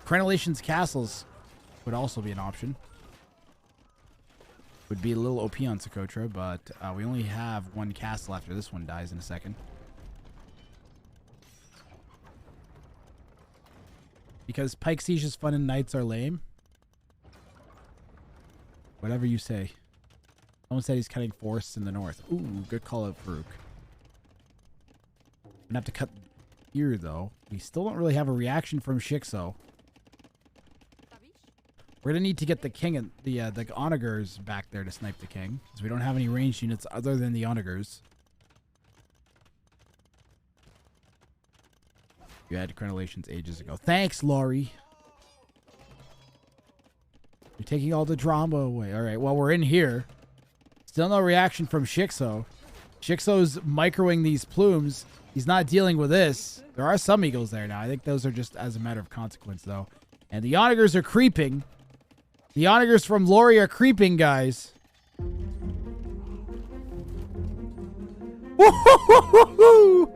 Crenellation's Castles would also be an option. Would be a little OP on Socotra, but we only have one castle after this one dies in a second. Because Pike Siege is fun and Knights are lame. Whatever you say. Someone said he's cutting forests in the north. Ooh, good call out, Farouk. Gonna have to cut here, though. We still don't really have a reaction from Shix0. We're gonna need to get the king and the Onagers back there to snipe the king, because we don't have any ranged units other than the Onagers. You had Crenellations ages ago. Thanks, Lorhey. You're taking all the drama away. All right, well, we're in here. Still no reaction from Shix0. Shix0's microing these plumes. He's not dealing with this. There are some eagles there now. I think those are just as a matter of consequence, though. And the Onagers are creeping. The Onagers from Lorhey are creeping, guys. Woo-hoo-hoo-hoo-hoo!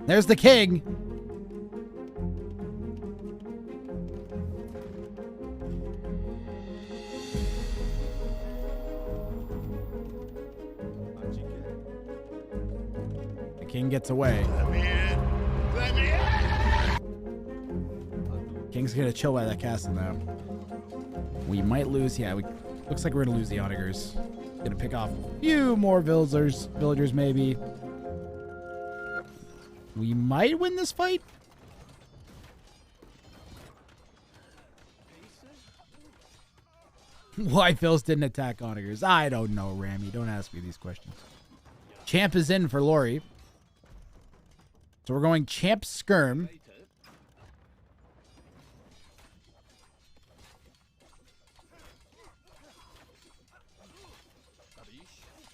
There's the king. The king gets away. Let me in. Let me in. King's gonna chill by that castle now. We might lose. Yeah, looks like we're gonna lose the onagers. Gonna pick off a few more villagers maybe. We might win this fight. Why Phils didn't attack onagers? I don't know, Ramy. Don't ask me these questions. Champ is in for Lorhey. So we're going Champ Skirm.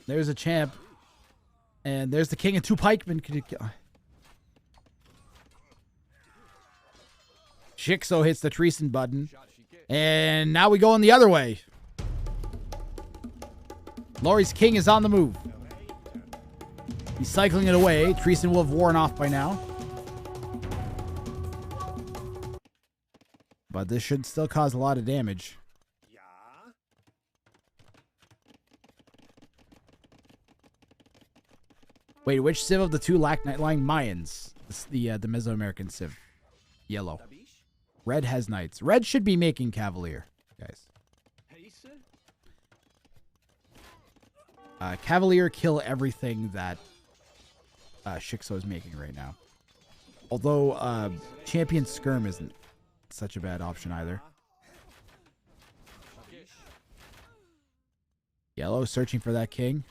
There's a champ. And there's the king and 2 pikemen. Shix0 hits the Treason button. And now we go in the other way. Lorhey's king is on the move. He's cycling it away. Treason will have worn off by now. But this should still cause a lot of damage. Wait, which civ of the 2 lack Nightline? Mayans. The Mesoamerican civ. Yellow. Red has knights. Red should be making Cavalier, guys. Cavalier kill everything that Shix0 is making right now. Although Champion Skirm isn't such a bad option either. Yellow searching for that king.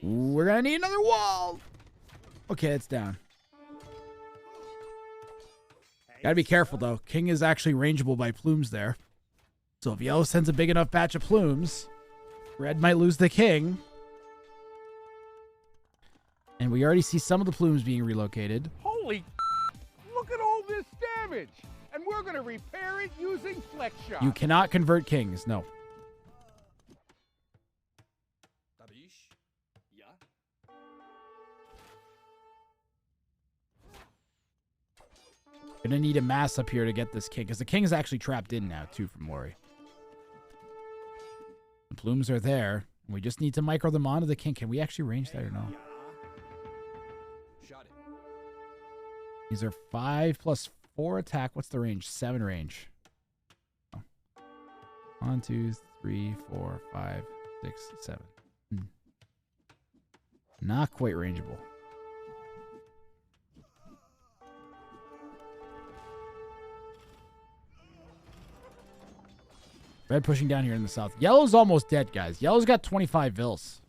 We're gonna need another wall. Okay, it's down. Gotta be careful though. King is actually rangeable by plumes there. So if yellow sends a big enough batch of plumes, red might lose the king. And we already see some of the plumes being relocated. Holy, look at all this damage. And we're gonna repair it using flex shot. You cannot convert kings, no. Gonna need a mass up here to get this king, because the king is actually trapped in now, too, from Lorhey. The plumes are there. We just need to micro them onto the king. Can we actually range that or no? These are 5+4 attack. What's the range? 7 range. Oh. 1, 2, 3, 4, 5, 6, 7. Not quite rangeable. Red pushing down here in the south. Yellow's almost dead, guys. Yellow's got 25 vills.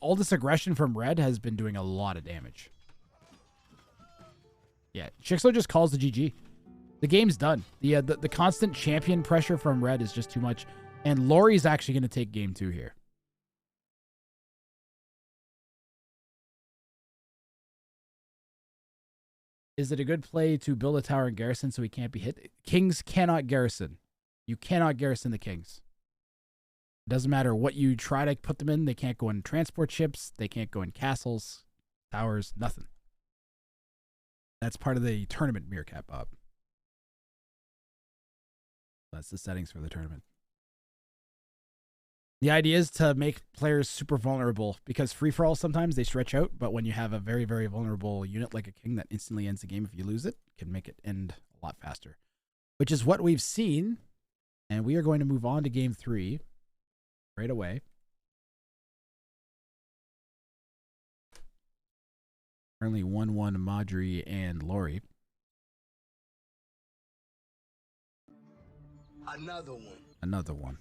All this aggression from red has been doing a lot of damage. Yeah, Shix0 just calls the GG. The game's done. The constant champion pressure from red is just too much. And Lorhey's actually going to take game 2 here. Is it a good play to build a tower and garrison so he can't be hit? Kings cannot garrison. You cannot garrison the kings. It doesn't matter what you try to put them in. They can't go in transport ships. They can't go in castles, towers, nothing. That's part of the tournament, Meerkat Bob. That's the settings for the tournament. The idea is to make players super vulnerable, because free-for-all sometimes they stretch out, but when you have a very, very vulnerable unit like a king that instantly ends the game if you lose it, can make it end a lot faster. Which is what we've seen. And we are going to move on to game 3 right away. Currently 1-1 Modri and Lorhey. Another one. Another one.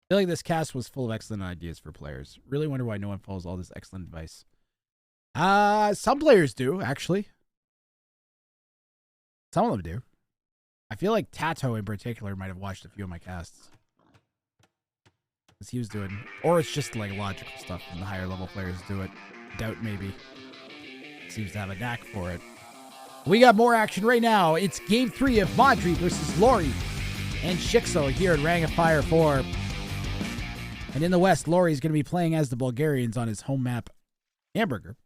I feel like this cast was full of excellent ideas for players. Really wonder why no one follows all this excellent advice. Some players do, actually. Some of them do. I feel like Tato in particular might have watched a few of my casts. Because he was doing... Or it's just like logical stuff and the higher level players do it. Doubt maybe. Seems to have a knack for it. We got more action right now. It's game 3 of Modri versus Lorhey. and Shix0 here at Wrang of Fire 4. And in the West, Lorhey's going to be playing as the Bulgarians on his home map, Hamburger.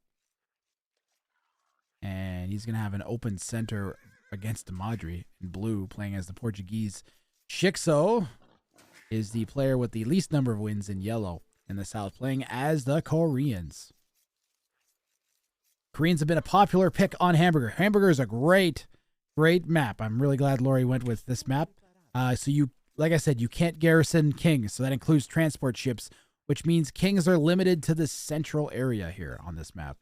And he's going to have an open center against Modri in blue, playing as the Portuguese. Shix0 is the player with the least number of wins in yellow in the South, playing as the Koreans. Koreans have been a popular pick on Hamburger. Hamburger is a great map. I'm really glad Lorhey went with this map. So you, like I said, you can't garrison kings. So that includes transport ships, which means kings are limited to the central area here on this map.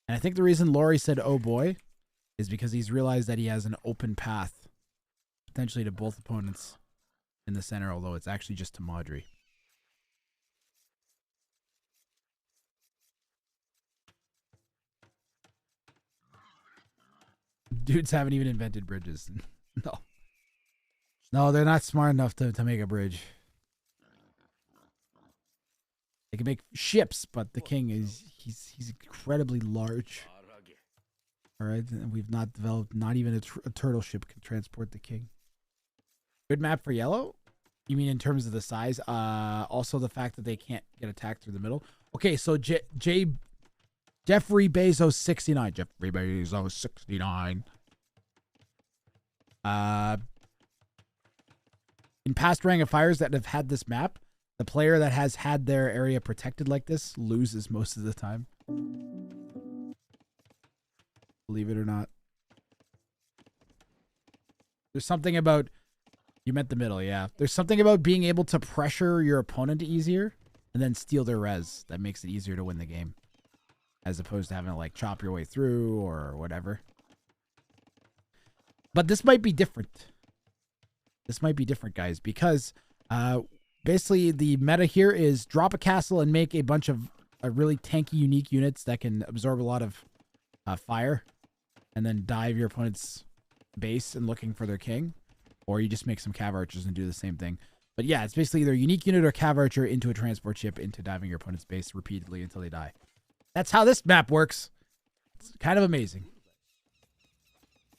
And I think the reason Lorhey said, oh boy, is because he's realized that he has an open path, potentially to both opponents in the center, although it's actually just to Modri. Dudes haven't even invented bridges. No, they're not smart enough to make a bridge. They can make ships, but the king is he's incredibly large. All right, and we've not developed, not even a turtle ship can transport the king. Good map for yellow? You mean in terms of the size? Also the fact that they can't get attacked through the middle. Okay, so Jeffrey Bezos 69. Jeffrey Bezos 69. In past Wrang of Fires that have had this map, the player that has had their area protected like this loses most of the time. Believe it or not. There's something about... You meant the middle, yeah. There's something about being able to pressure your opponent easier and then steal their res that makes it easier to win the game, as opposed to having to like chop your way through or whatever. But this might be different. This might be different, guys, because basically the meta here is drop a castle and make a bunch of really tanky, unique units that can absorb a lot of fire, and then dive your opponent's base and looking for their king. Or you just make some cav archers and do the same thing. But yeah, it's basically either a unique unit or cav archer into a transport ship into diving your opponent's base repeatedly until they die. That's how this map works. It's kind of amazing.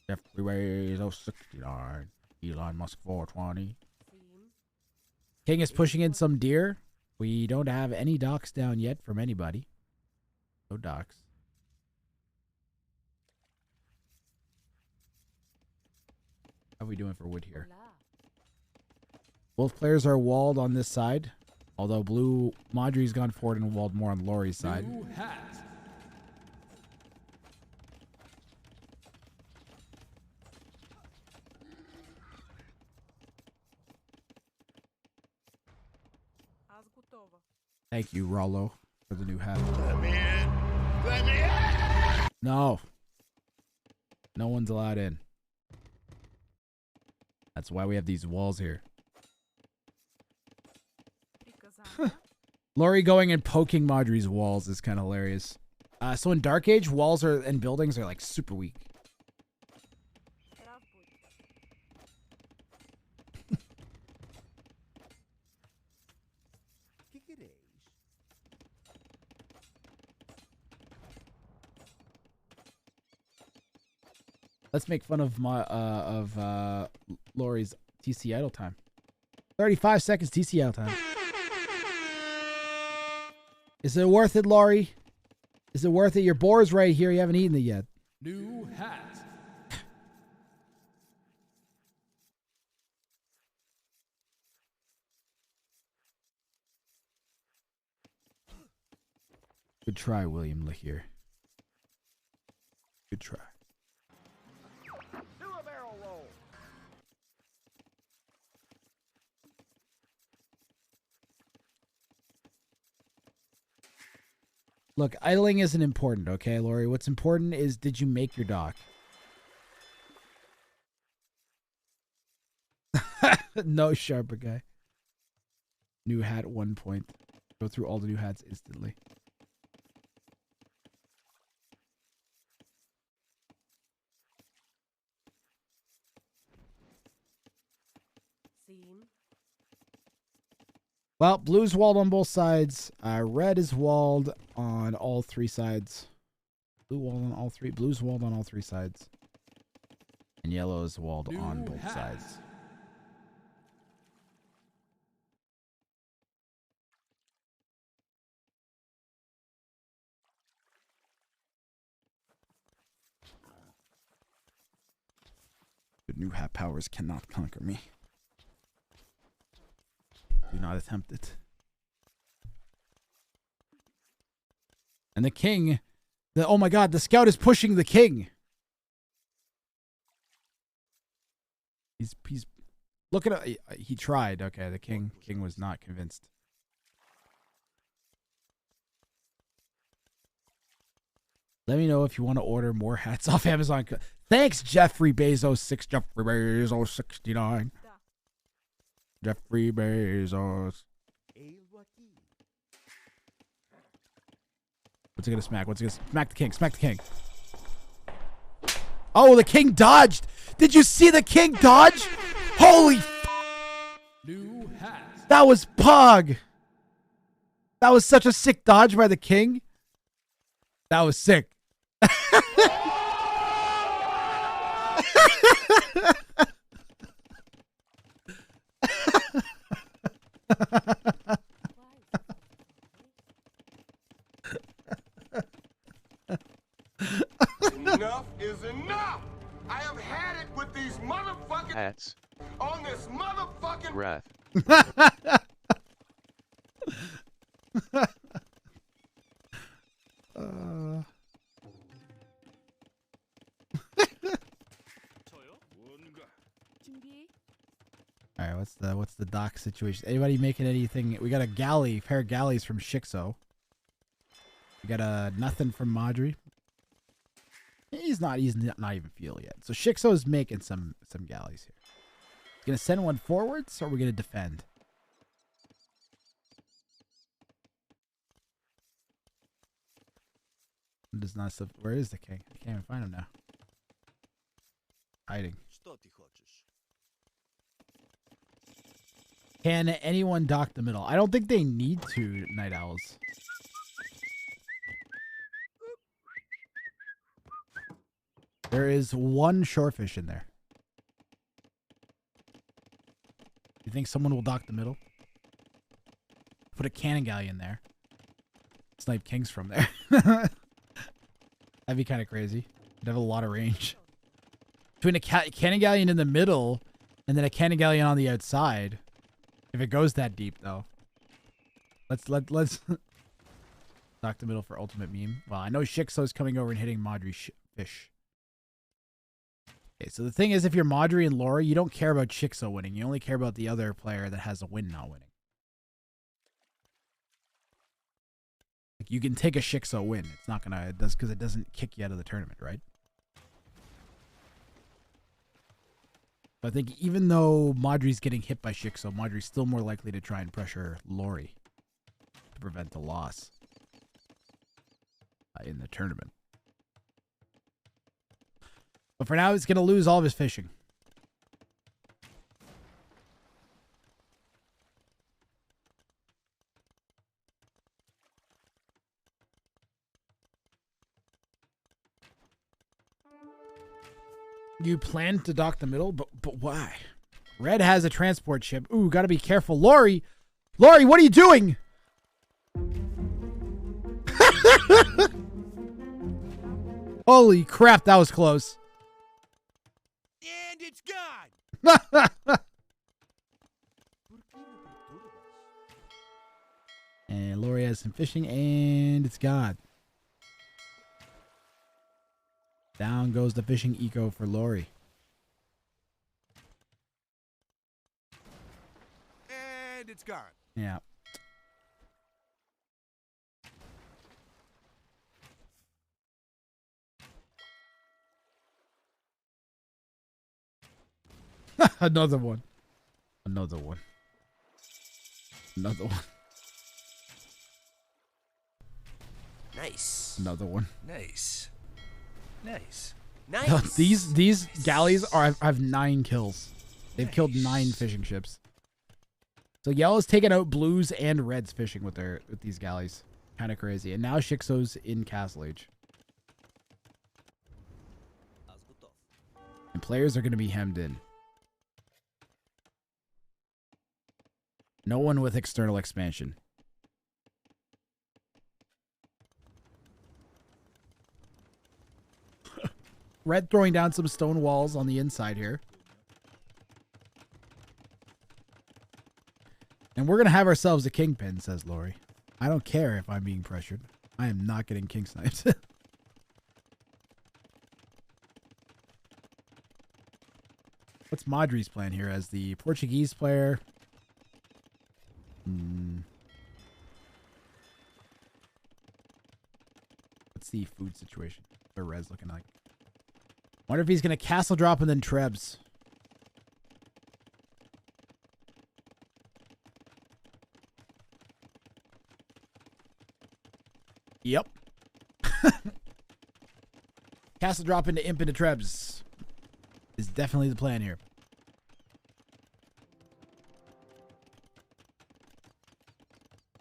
Jeffrey Bezos 69. Elon Musk 420. King is pushing in some deer. We don't have any docks down yet from anybody. No docks. How are we doing for wood here? Both players are walled on this side, although blue Modri's gone forward and walled more on Lorhey's side. Thank you, Rollo, for the new hat. Let me in. Let me in. No. No one's allowed in. That's why we have these walls here. Lorhey going and poking Modri's walls is kind of hilarious. So in Dark Age, walls and buildings are like super weak. Let's make fun of Lorhey's TC idle time. 35 seconds TC idle time. Is it worth it, Lorhey? Is it worth it? Your boar's right here. You haven't eaten it yet. New hat. Good try, William Lahir. Good try. Do a barrel roll. Look, idling isn't important, okay, Lorhey? What's important is, did you make your dock? No, sharper guy. New hat, 1 point. Go through all the new hats instantly. Well, blue's walled on both sides. Red is walled on all three sides. Blue walled on all three. Blue's walled on all three sides. And yellow is walled on both sides. The new hat powers cannot conquer me. Do not attempt it. And the king, oh my god, the scout is pushing the king. He's look at it. He tried. Okay, the king was not convinced. Let me know if you want to order more hats off Amazon. Thanks, Jeffrey Bezos 69. Jeffrey Bezos. What's he gonna smack? What's he gonna smack the king? Smack the king. Oh, the king dodged. Did you see the king dodge? Holy New hat. That was pog. That was such a sick dodge by the king. That was sick. Enough is enough! I have had it with these motherfucking hats on this motherfucking wrath. All right, what's the dock situation? Anybody making anything? We got a galley, pair of galleys from Shix0. We got a nothing from Modri. He's not even fuel yet. So Shix0 is making some galleys here. He's gonna send one forwards, or are we gonna defend? Does not stuff. Where is the king? I can't even find him now. Hiding. Can anyone dock the middle? I don't think they need to, Night Owls. There is one shorefish in there. You think someone will dock the middle? Put a cannon galley in there. Snipe kings from there. That'd be kind of crazy. It'd have a lot of range. Between a cannon galleon in the middle and then a cannon galleon on the outside. If it goes that deep, though. Let's dock the middle for ultimate meme. Well, I know Shix0 is coming over and hitting Modri fish. Okay, so the thing is, if you're Modri and Lorhey, you don't care about Shix0 winning. You only care about the other player that has a win not winning. Like, you can take a Shix0 win. It's not gonna, it does, because it doesn't kick you out of the tournament, right? But I think even though Modri's getting hit by Shix0, Modri's still more likely to try and pressure Lorhey to prevent the loss in the tournament. But for now, he's going to lose all of his fishing. You plan to dock the middle, but why? Red has a transport ship. Ooh, gotta be careful. Lorhey! Lorhey, what are you doing? Holy crap, that was close. and it's gone. And Lorhey has some fishing, and it's gone. Down goes the fishing eco for Lorhey. And it's gone. Yeah. Another one. Another one. Another one. Nice. Another one. Nice. Nice. Nice. These galleys are have 9 kills. They've killed 9 fishing ships. So yellow's taken out blues and reds fishing with these galleys. Kind of crazy. And now Shix0's in Castle Age. And players are going to be hemmed in. No one with external expansion. Red throwing down some stone walls on the inside here. And we're going to have ourselves a kingpin, says Lorhey. I don't care if I'm being pressured. I am not getting king sniped. What's Modri's plan here as the Portuguese player? What's the food situation? What Res looking like? Wonder if he's going to castle drop and then Trebs. Yep. Castle drop into Imp into Trebs is definitely the plan here.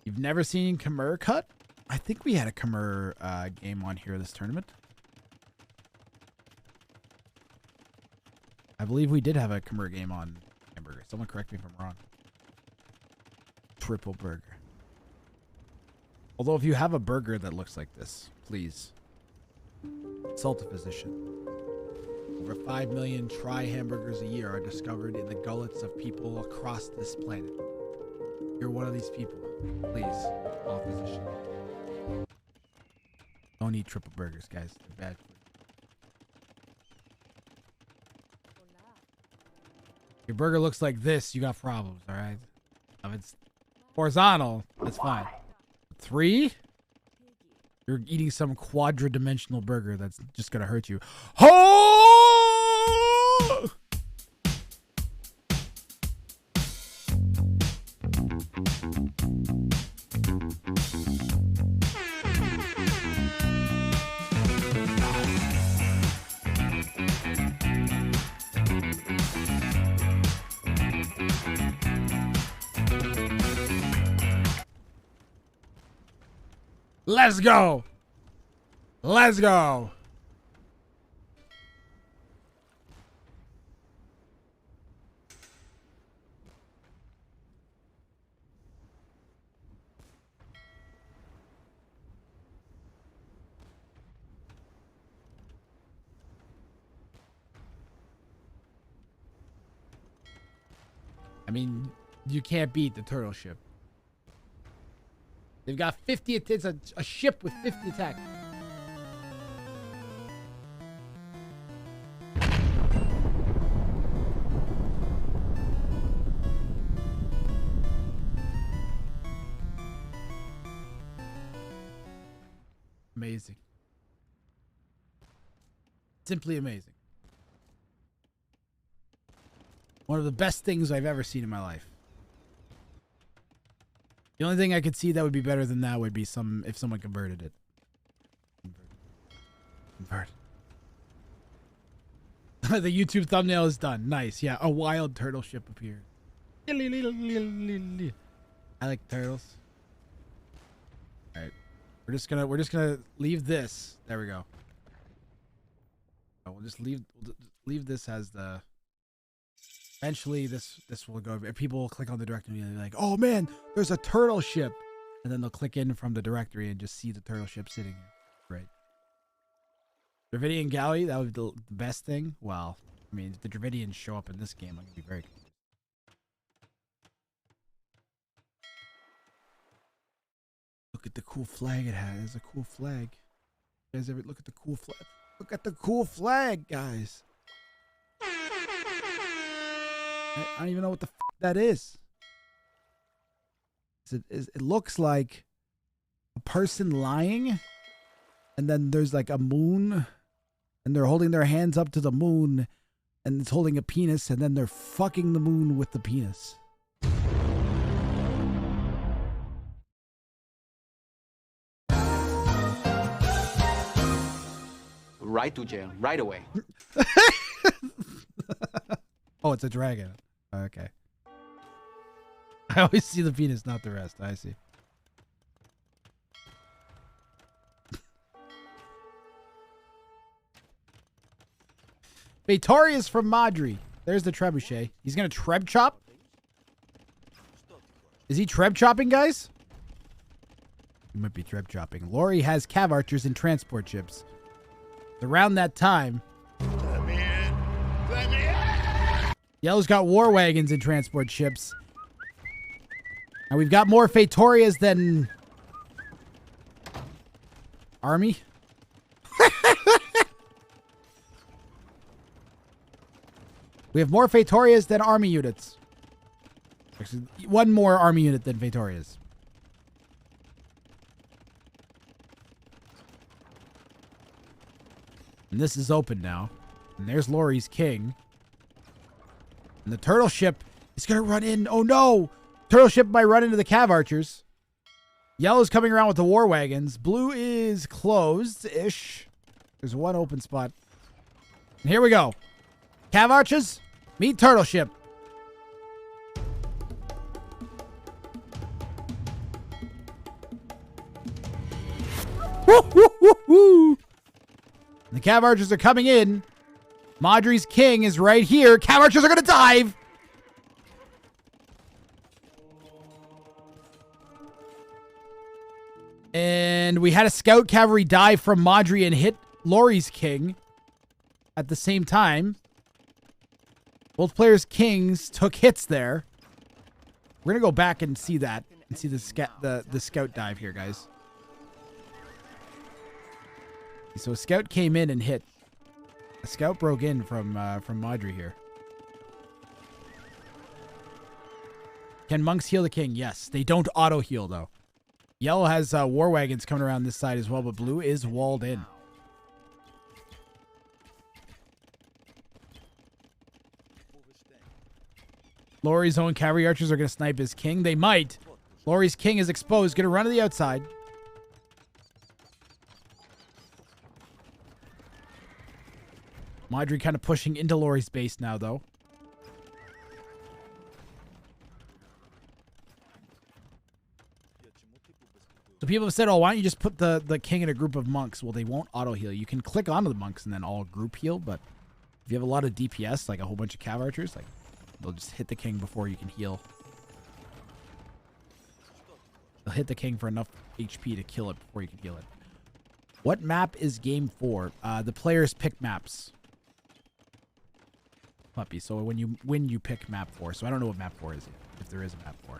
You've never seen Khmer cut? I think we had a Khmer game on here this tournament. I believe we did have a Khmer game on Hamburger. Someone correct me if I'm wrong. Triple burger. Although if you have a burger that looks like this, please consult a physician. Over 5 million tri-hamburgers a year are discovered in the gullets of people across this planet. You're one of these people. Please, call a physician. Don't eat triple burgers, guys. They're bad for you. Your burger looks like this, you got problems, alright? If it's horizontal, that's fine. 3? You're eating some quadra-dimensional burger that's just gonna hurt you. Oh! Let's go. Let's go. I mean, you can't beat the turtle ship. They've got 50. It's a ship with 50 attack. Amazing. Simply amazing. One of the best things I've ever seen in my life. The only thing I could see that would be better than that would be if someone converted it. Convert. The YouTube thumbnail is done. Nice. Yeah, a wild turtle ship appeared. I like turtles. All right. We're just gonna leave this. There we go. Oh, we'll just leave this as the. Eventually, this will go. People will click on the directory and they're like, "Oh man, there's a turtle ship," and then they'll click in from the directory and just see the turtle ship sitting here. Right. Dravidian Galley, that would be the best thing. Well, I mean, if the Dravidians show up in this game, I'm gonna be very confused. Look at the cool flag it has. It's a cool flag. You guys ever look at the cool flag? Look at the cool flag, guys. I don't even know what the f that is. It looks like a person lying, and then there's like a moon, and they're holding their hands up to the moon, and it's holding a penis, and then they're fucking the moon with the penis. Right to jail, right away. Oh, it's a dragon. Okay. I always see the penis, not the rest. I see. Victorious from Modri. There's the trebuchet. He's going to treb chop. Is he treb chopping, guys? He might be treb chopping. Lorhey has cav archers and transport ships. Around that time, Yellow's got war wagons and transport ships. And we've got more Fetorias than army. We have more Fetorias than army units. Actually, one more army unit than Fetorias. And this is open now. And there's Lorhey's king. And the turtle ship is going to run in. Oh no! Turtle ship might run into the cav archers. Yellow's coming around with the war wagons. Blue is closed-ish. There's one open spot. And here we go. Cav archers, meet turtle ship. Woo, woo, woo, woo. The cav archers are coming in. Modri's king is right here. Cav archers are going to dive. And we had a scout cavalry dive from Modri and hit Lorhey's king at the same time. Both players' kings took hits there. We're going to go back and see that. And see the scout dive here, guys. So a scout came in and hit. A scout broke in from Modri here. Can monks heal the king? Yes. They don't auto heal though. Yellow has war wagons coming around this side as well, but blue is walled in. Lorhey's own cavalry archers are going to snipe his king. They might. Lorhey's king is exposed. Going to run to the outside. Modri kind of pushing into Lorhey's base now, though. So people have said, oh, why don't you just put the king in a group of monks? Well, they won't auto-heal. You can click onto the monks and then all group heal, but if you have a lot of DPS, like a whole bunch of cav archers, like they'll just hit the king before you can heal. They'll hit the king for enough HP to kill it before you can heal it. What map is game 4? The players pick maps. Puppy. So when you win, you pick map 4. So I don't know what map 4 is yet, if there is a map 4.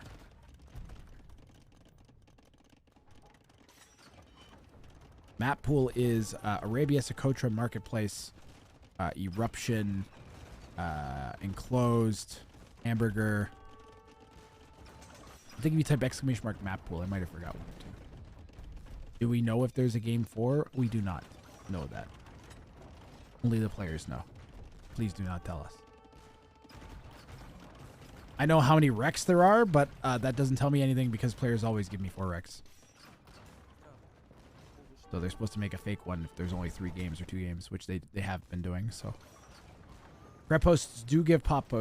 Map pool is Arabia Socotra Marketplace, Eruption, Enclosed, Hamburger. I think if you type exclamation mark map pool, I might have forgot one or two. Do we know if there's a game 4? We do not know that. Only the players know. Please do not tell us. I know how many wrecks there are, but that doesn't tell me anything because players always give me 4 wrecks. So they're supposed to make a fake one if there's only 3 games or 2 games, which they have been doing. So rep hosts do give pop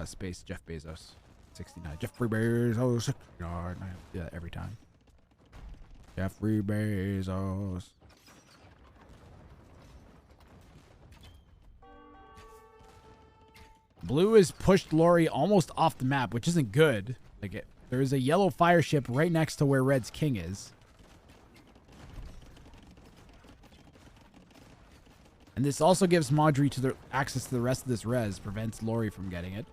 space Jeff Bezos 69. Jeffrey Bezos 69. I do that every time. Jeffrey Bezos. Blue has pushed Lorhey almost off the map, which isn't good. Like there is a yellow fire ship right next to where Red's king is. And this also gives Modri to the access to the rest of this res, prevents Lorhey from getting it.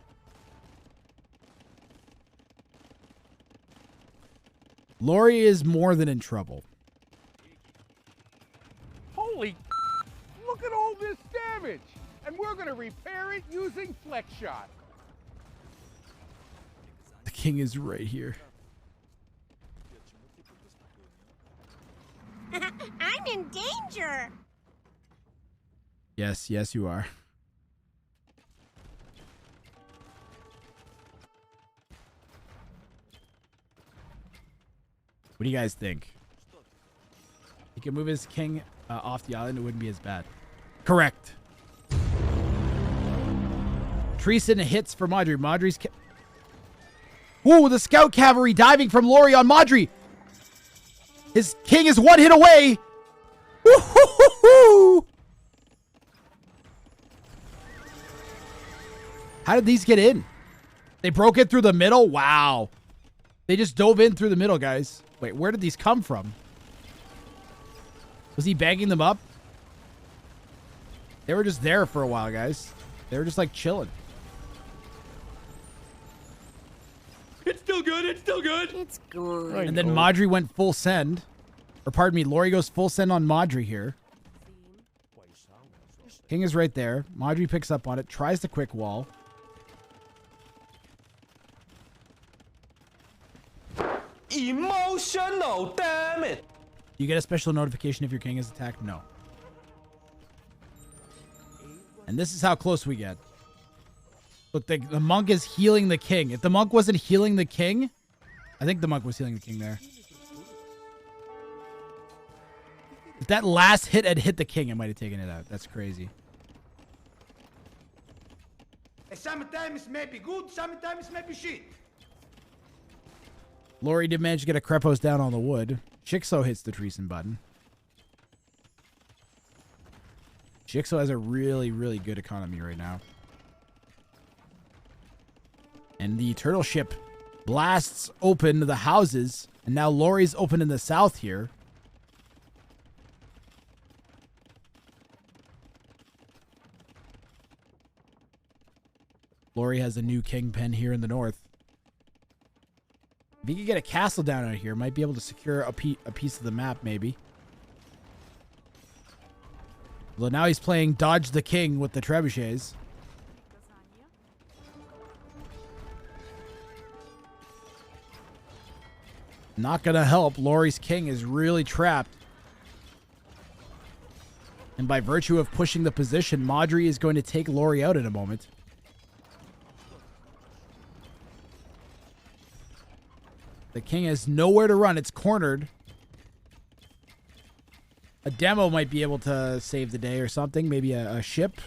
Lorhey is more than in trouble. Holy look at all this damage! And we're gonna repair it using flex shot. The king is right here. I'm in danger! Yes, yes, you are. What do you guys think? He can move his king off the island. It wouldn't be as bad. Correct. Treason hits for Modri. Modri's... Ooh, the scout cavalry diving from Lorhey on Modri. His king is 1 hit away. Woo-hoo-hoo-hoo. How did these get in? They broke it through the middle? Wow. They just dove in through the middle, guys. Wait, where did these come from? Was he banging them up? They were just there for a while, guys. They were just like chilling. It's still good. It's still good. It's gone. And then Modri went full send. Or pardon me, Lorhey goes full send on Modri here. King is right there. Modri picks up on it, tries the quick wall. Emotional, damn it. You get a special notification if your king is attacked? No. And this is how close we get. Look, the monk is healing the king. If the monk wasn't healing the king, I think the monk was healing the king there. If that last hit had hit the king, it might have taken it out. That's crazy. Sometimes it may be good, sometimes it may be shit. Lorhey did manage to get a Krepos down on the wood. Shix0 hits the Treason button. Shix0 has a really, really good economy right now. And the turtle ship blasts open the houses. And now Lorhey's open in the south here. Lorhey has a new kingpin here in the north. If he could get a castle down out here, might be able to secure a piece of the map, maybe. Well, now he's playing Dodge the King with the trebuchets. Not gonna help. Lorhey's king is really trapped. And by virtue of pushing the position, Modri is going to take Lorhey out in a moment. The king has nowhere to run. It's cornered. A demo might be able to save the day or something. Maybe a ship.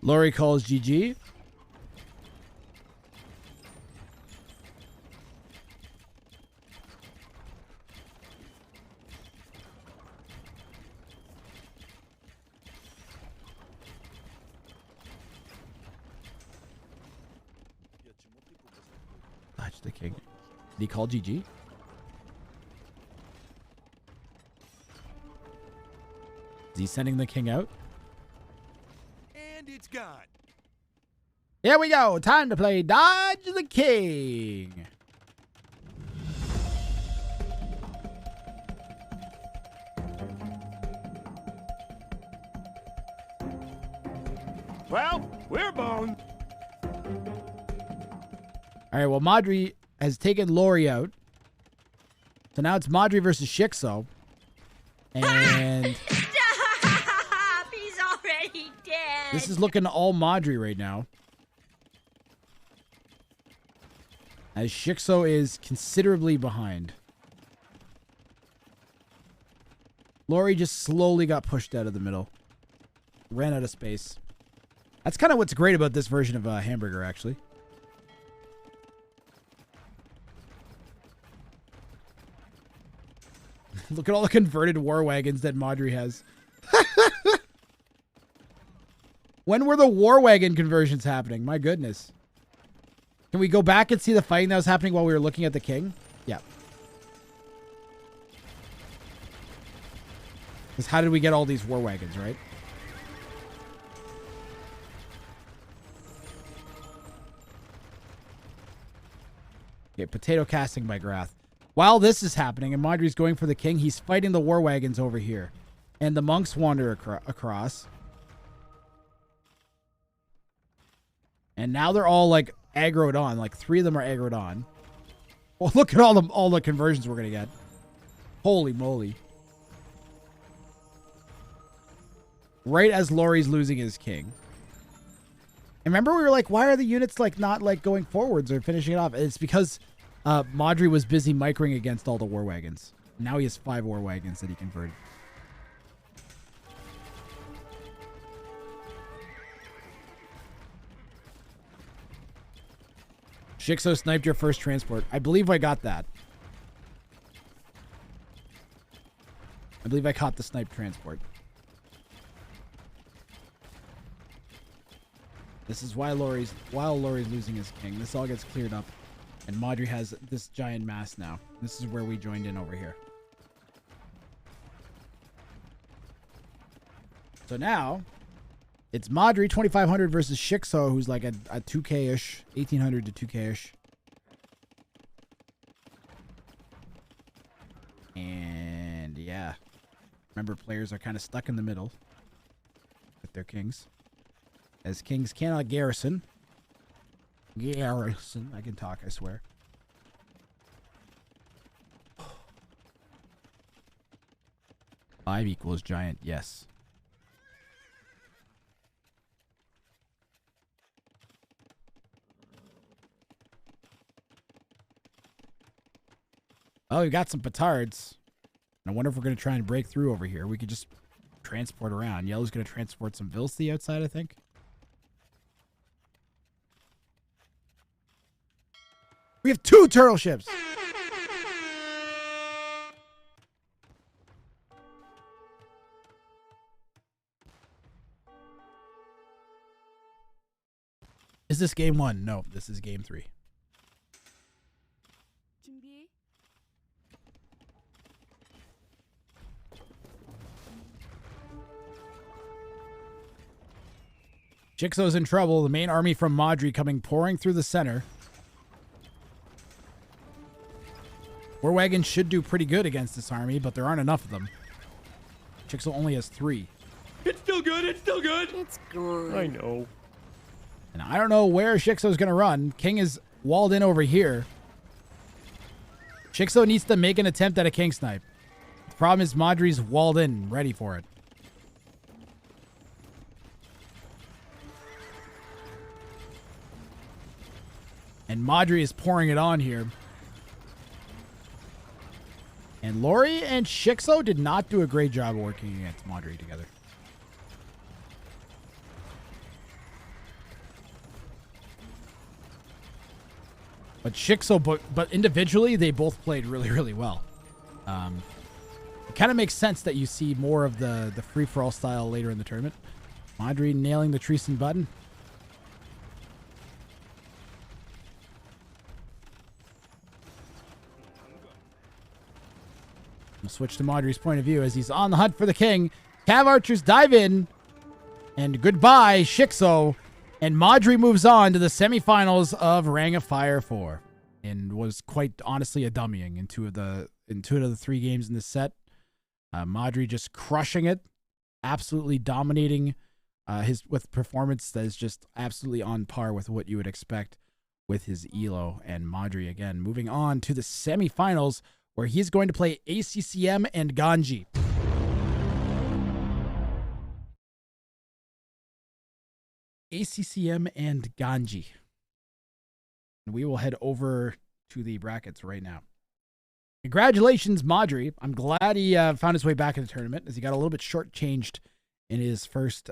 Lorhey calls GG. Dodge the king. Did he call GG? Is he sending the king out? And it's gone. Here we go. Time to play Dodge the King. Well, we're boned. All right, well, Modri has taken Lorhey out. So now it's Modri versus Shix0. And Stop! He's already dead. this is looking all Modri right now. As Shix0 is considerably behind. Lorhey just slowly got pushed out of the middle. Ran out of space. That's kind of what's great about this version of Hamburger, actually. Look at all the converted war wagons that Modri has. When were the war wagon conversions happening? My goodness. Can we go back and see the fighting that was happening while we were looking at the king? Yeah. Because how did we get all these war wagons, right? Okay, potato casting by Grath. While this is happening and Modri's going for the king, he's fighting the war wagons over here. And the monks wander across. And now they're all like aggroed on. Like 3 of them are aggroed on. Well, look at all the conversions we're going to get. Holy moly. Right as Lorhey's losing his king. And remember we were like, why are the units like not like going forwards or finishing it off? It's because Modri was busy microing against all the war wagons. Now he has 5 war wagons that he converted. Shix0 sniped your first transport. I believe I got that. I believe I caught the snipe transport. This is why Lorhey's losing his king. This all gets cleared up. And Modri has this giant mass now. This is where we joined in over here. So now, it's Modri 2,500 versus Shix0, who's like a 2K-ish, 1,800 to 2K-ish. And yeah, remember, players are kind of stuck in the middle with their kings, as kings cannot garrison. I can talk, I swear. 5 equals giant, yes. Oh, we got some petards. I wonder if we're going to try and break through over here. We could just transport around. Yellow's going to transport some vills to the outside, I think. We have 2 turtle ships. Is this game 1? No, this is game 3. Shix0's in trouble. The main army from Modri coming pouring through the center. War wagons should do pretty good against this army, but there aren't enough of them. Shix0 only has 3. It's still good. It's still good. It's good. I know. And I don't know where Shix0 is going to run. King is walled in over here. Shix0 needs to make an attempt at a king snipe. The problem is Modri's walled in, ready for it. And Modri is pouring it on here. And Lorhey and Shix0 did not do a great job working against Modri together. But Shix0, but individually, they both played really, really well. It kind of makes sense that you see more of the free-for-all style later in the tournament. Modri nailing the Treason button. We'll switch to Modri's point of view as he's on the hunt for the king. Cav archers dive in. And goodbye, Shix0. And Modri moves on to the semifinals of Ring of Fire 4. And was quite honestly a dummying in two of the 3 games in this set. Modri just crushing it. Absolutely dominating with performance that is just absolutely on par with what you would expect with his elo. And Modri again moving on to the semifinals, where he's going to play ACCM and Ganji. ACCM and Ganji. And we will head over to the brackets right now. Congratulations, Modri. I'm glad he found his way back in the tournament, as he got a little bit shortchanged in his first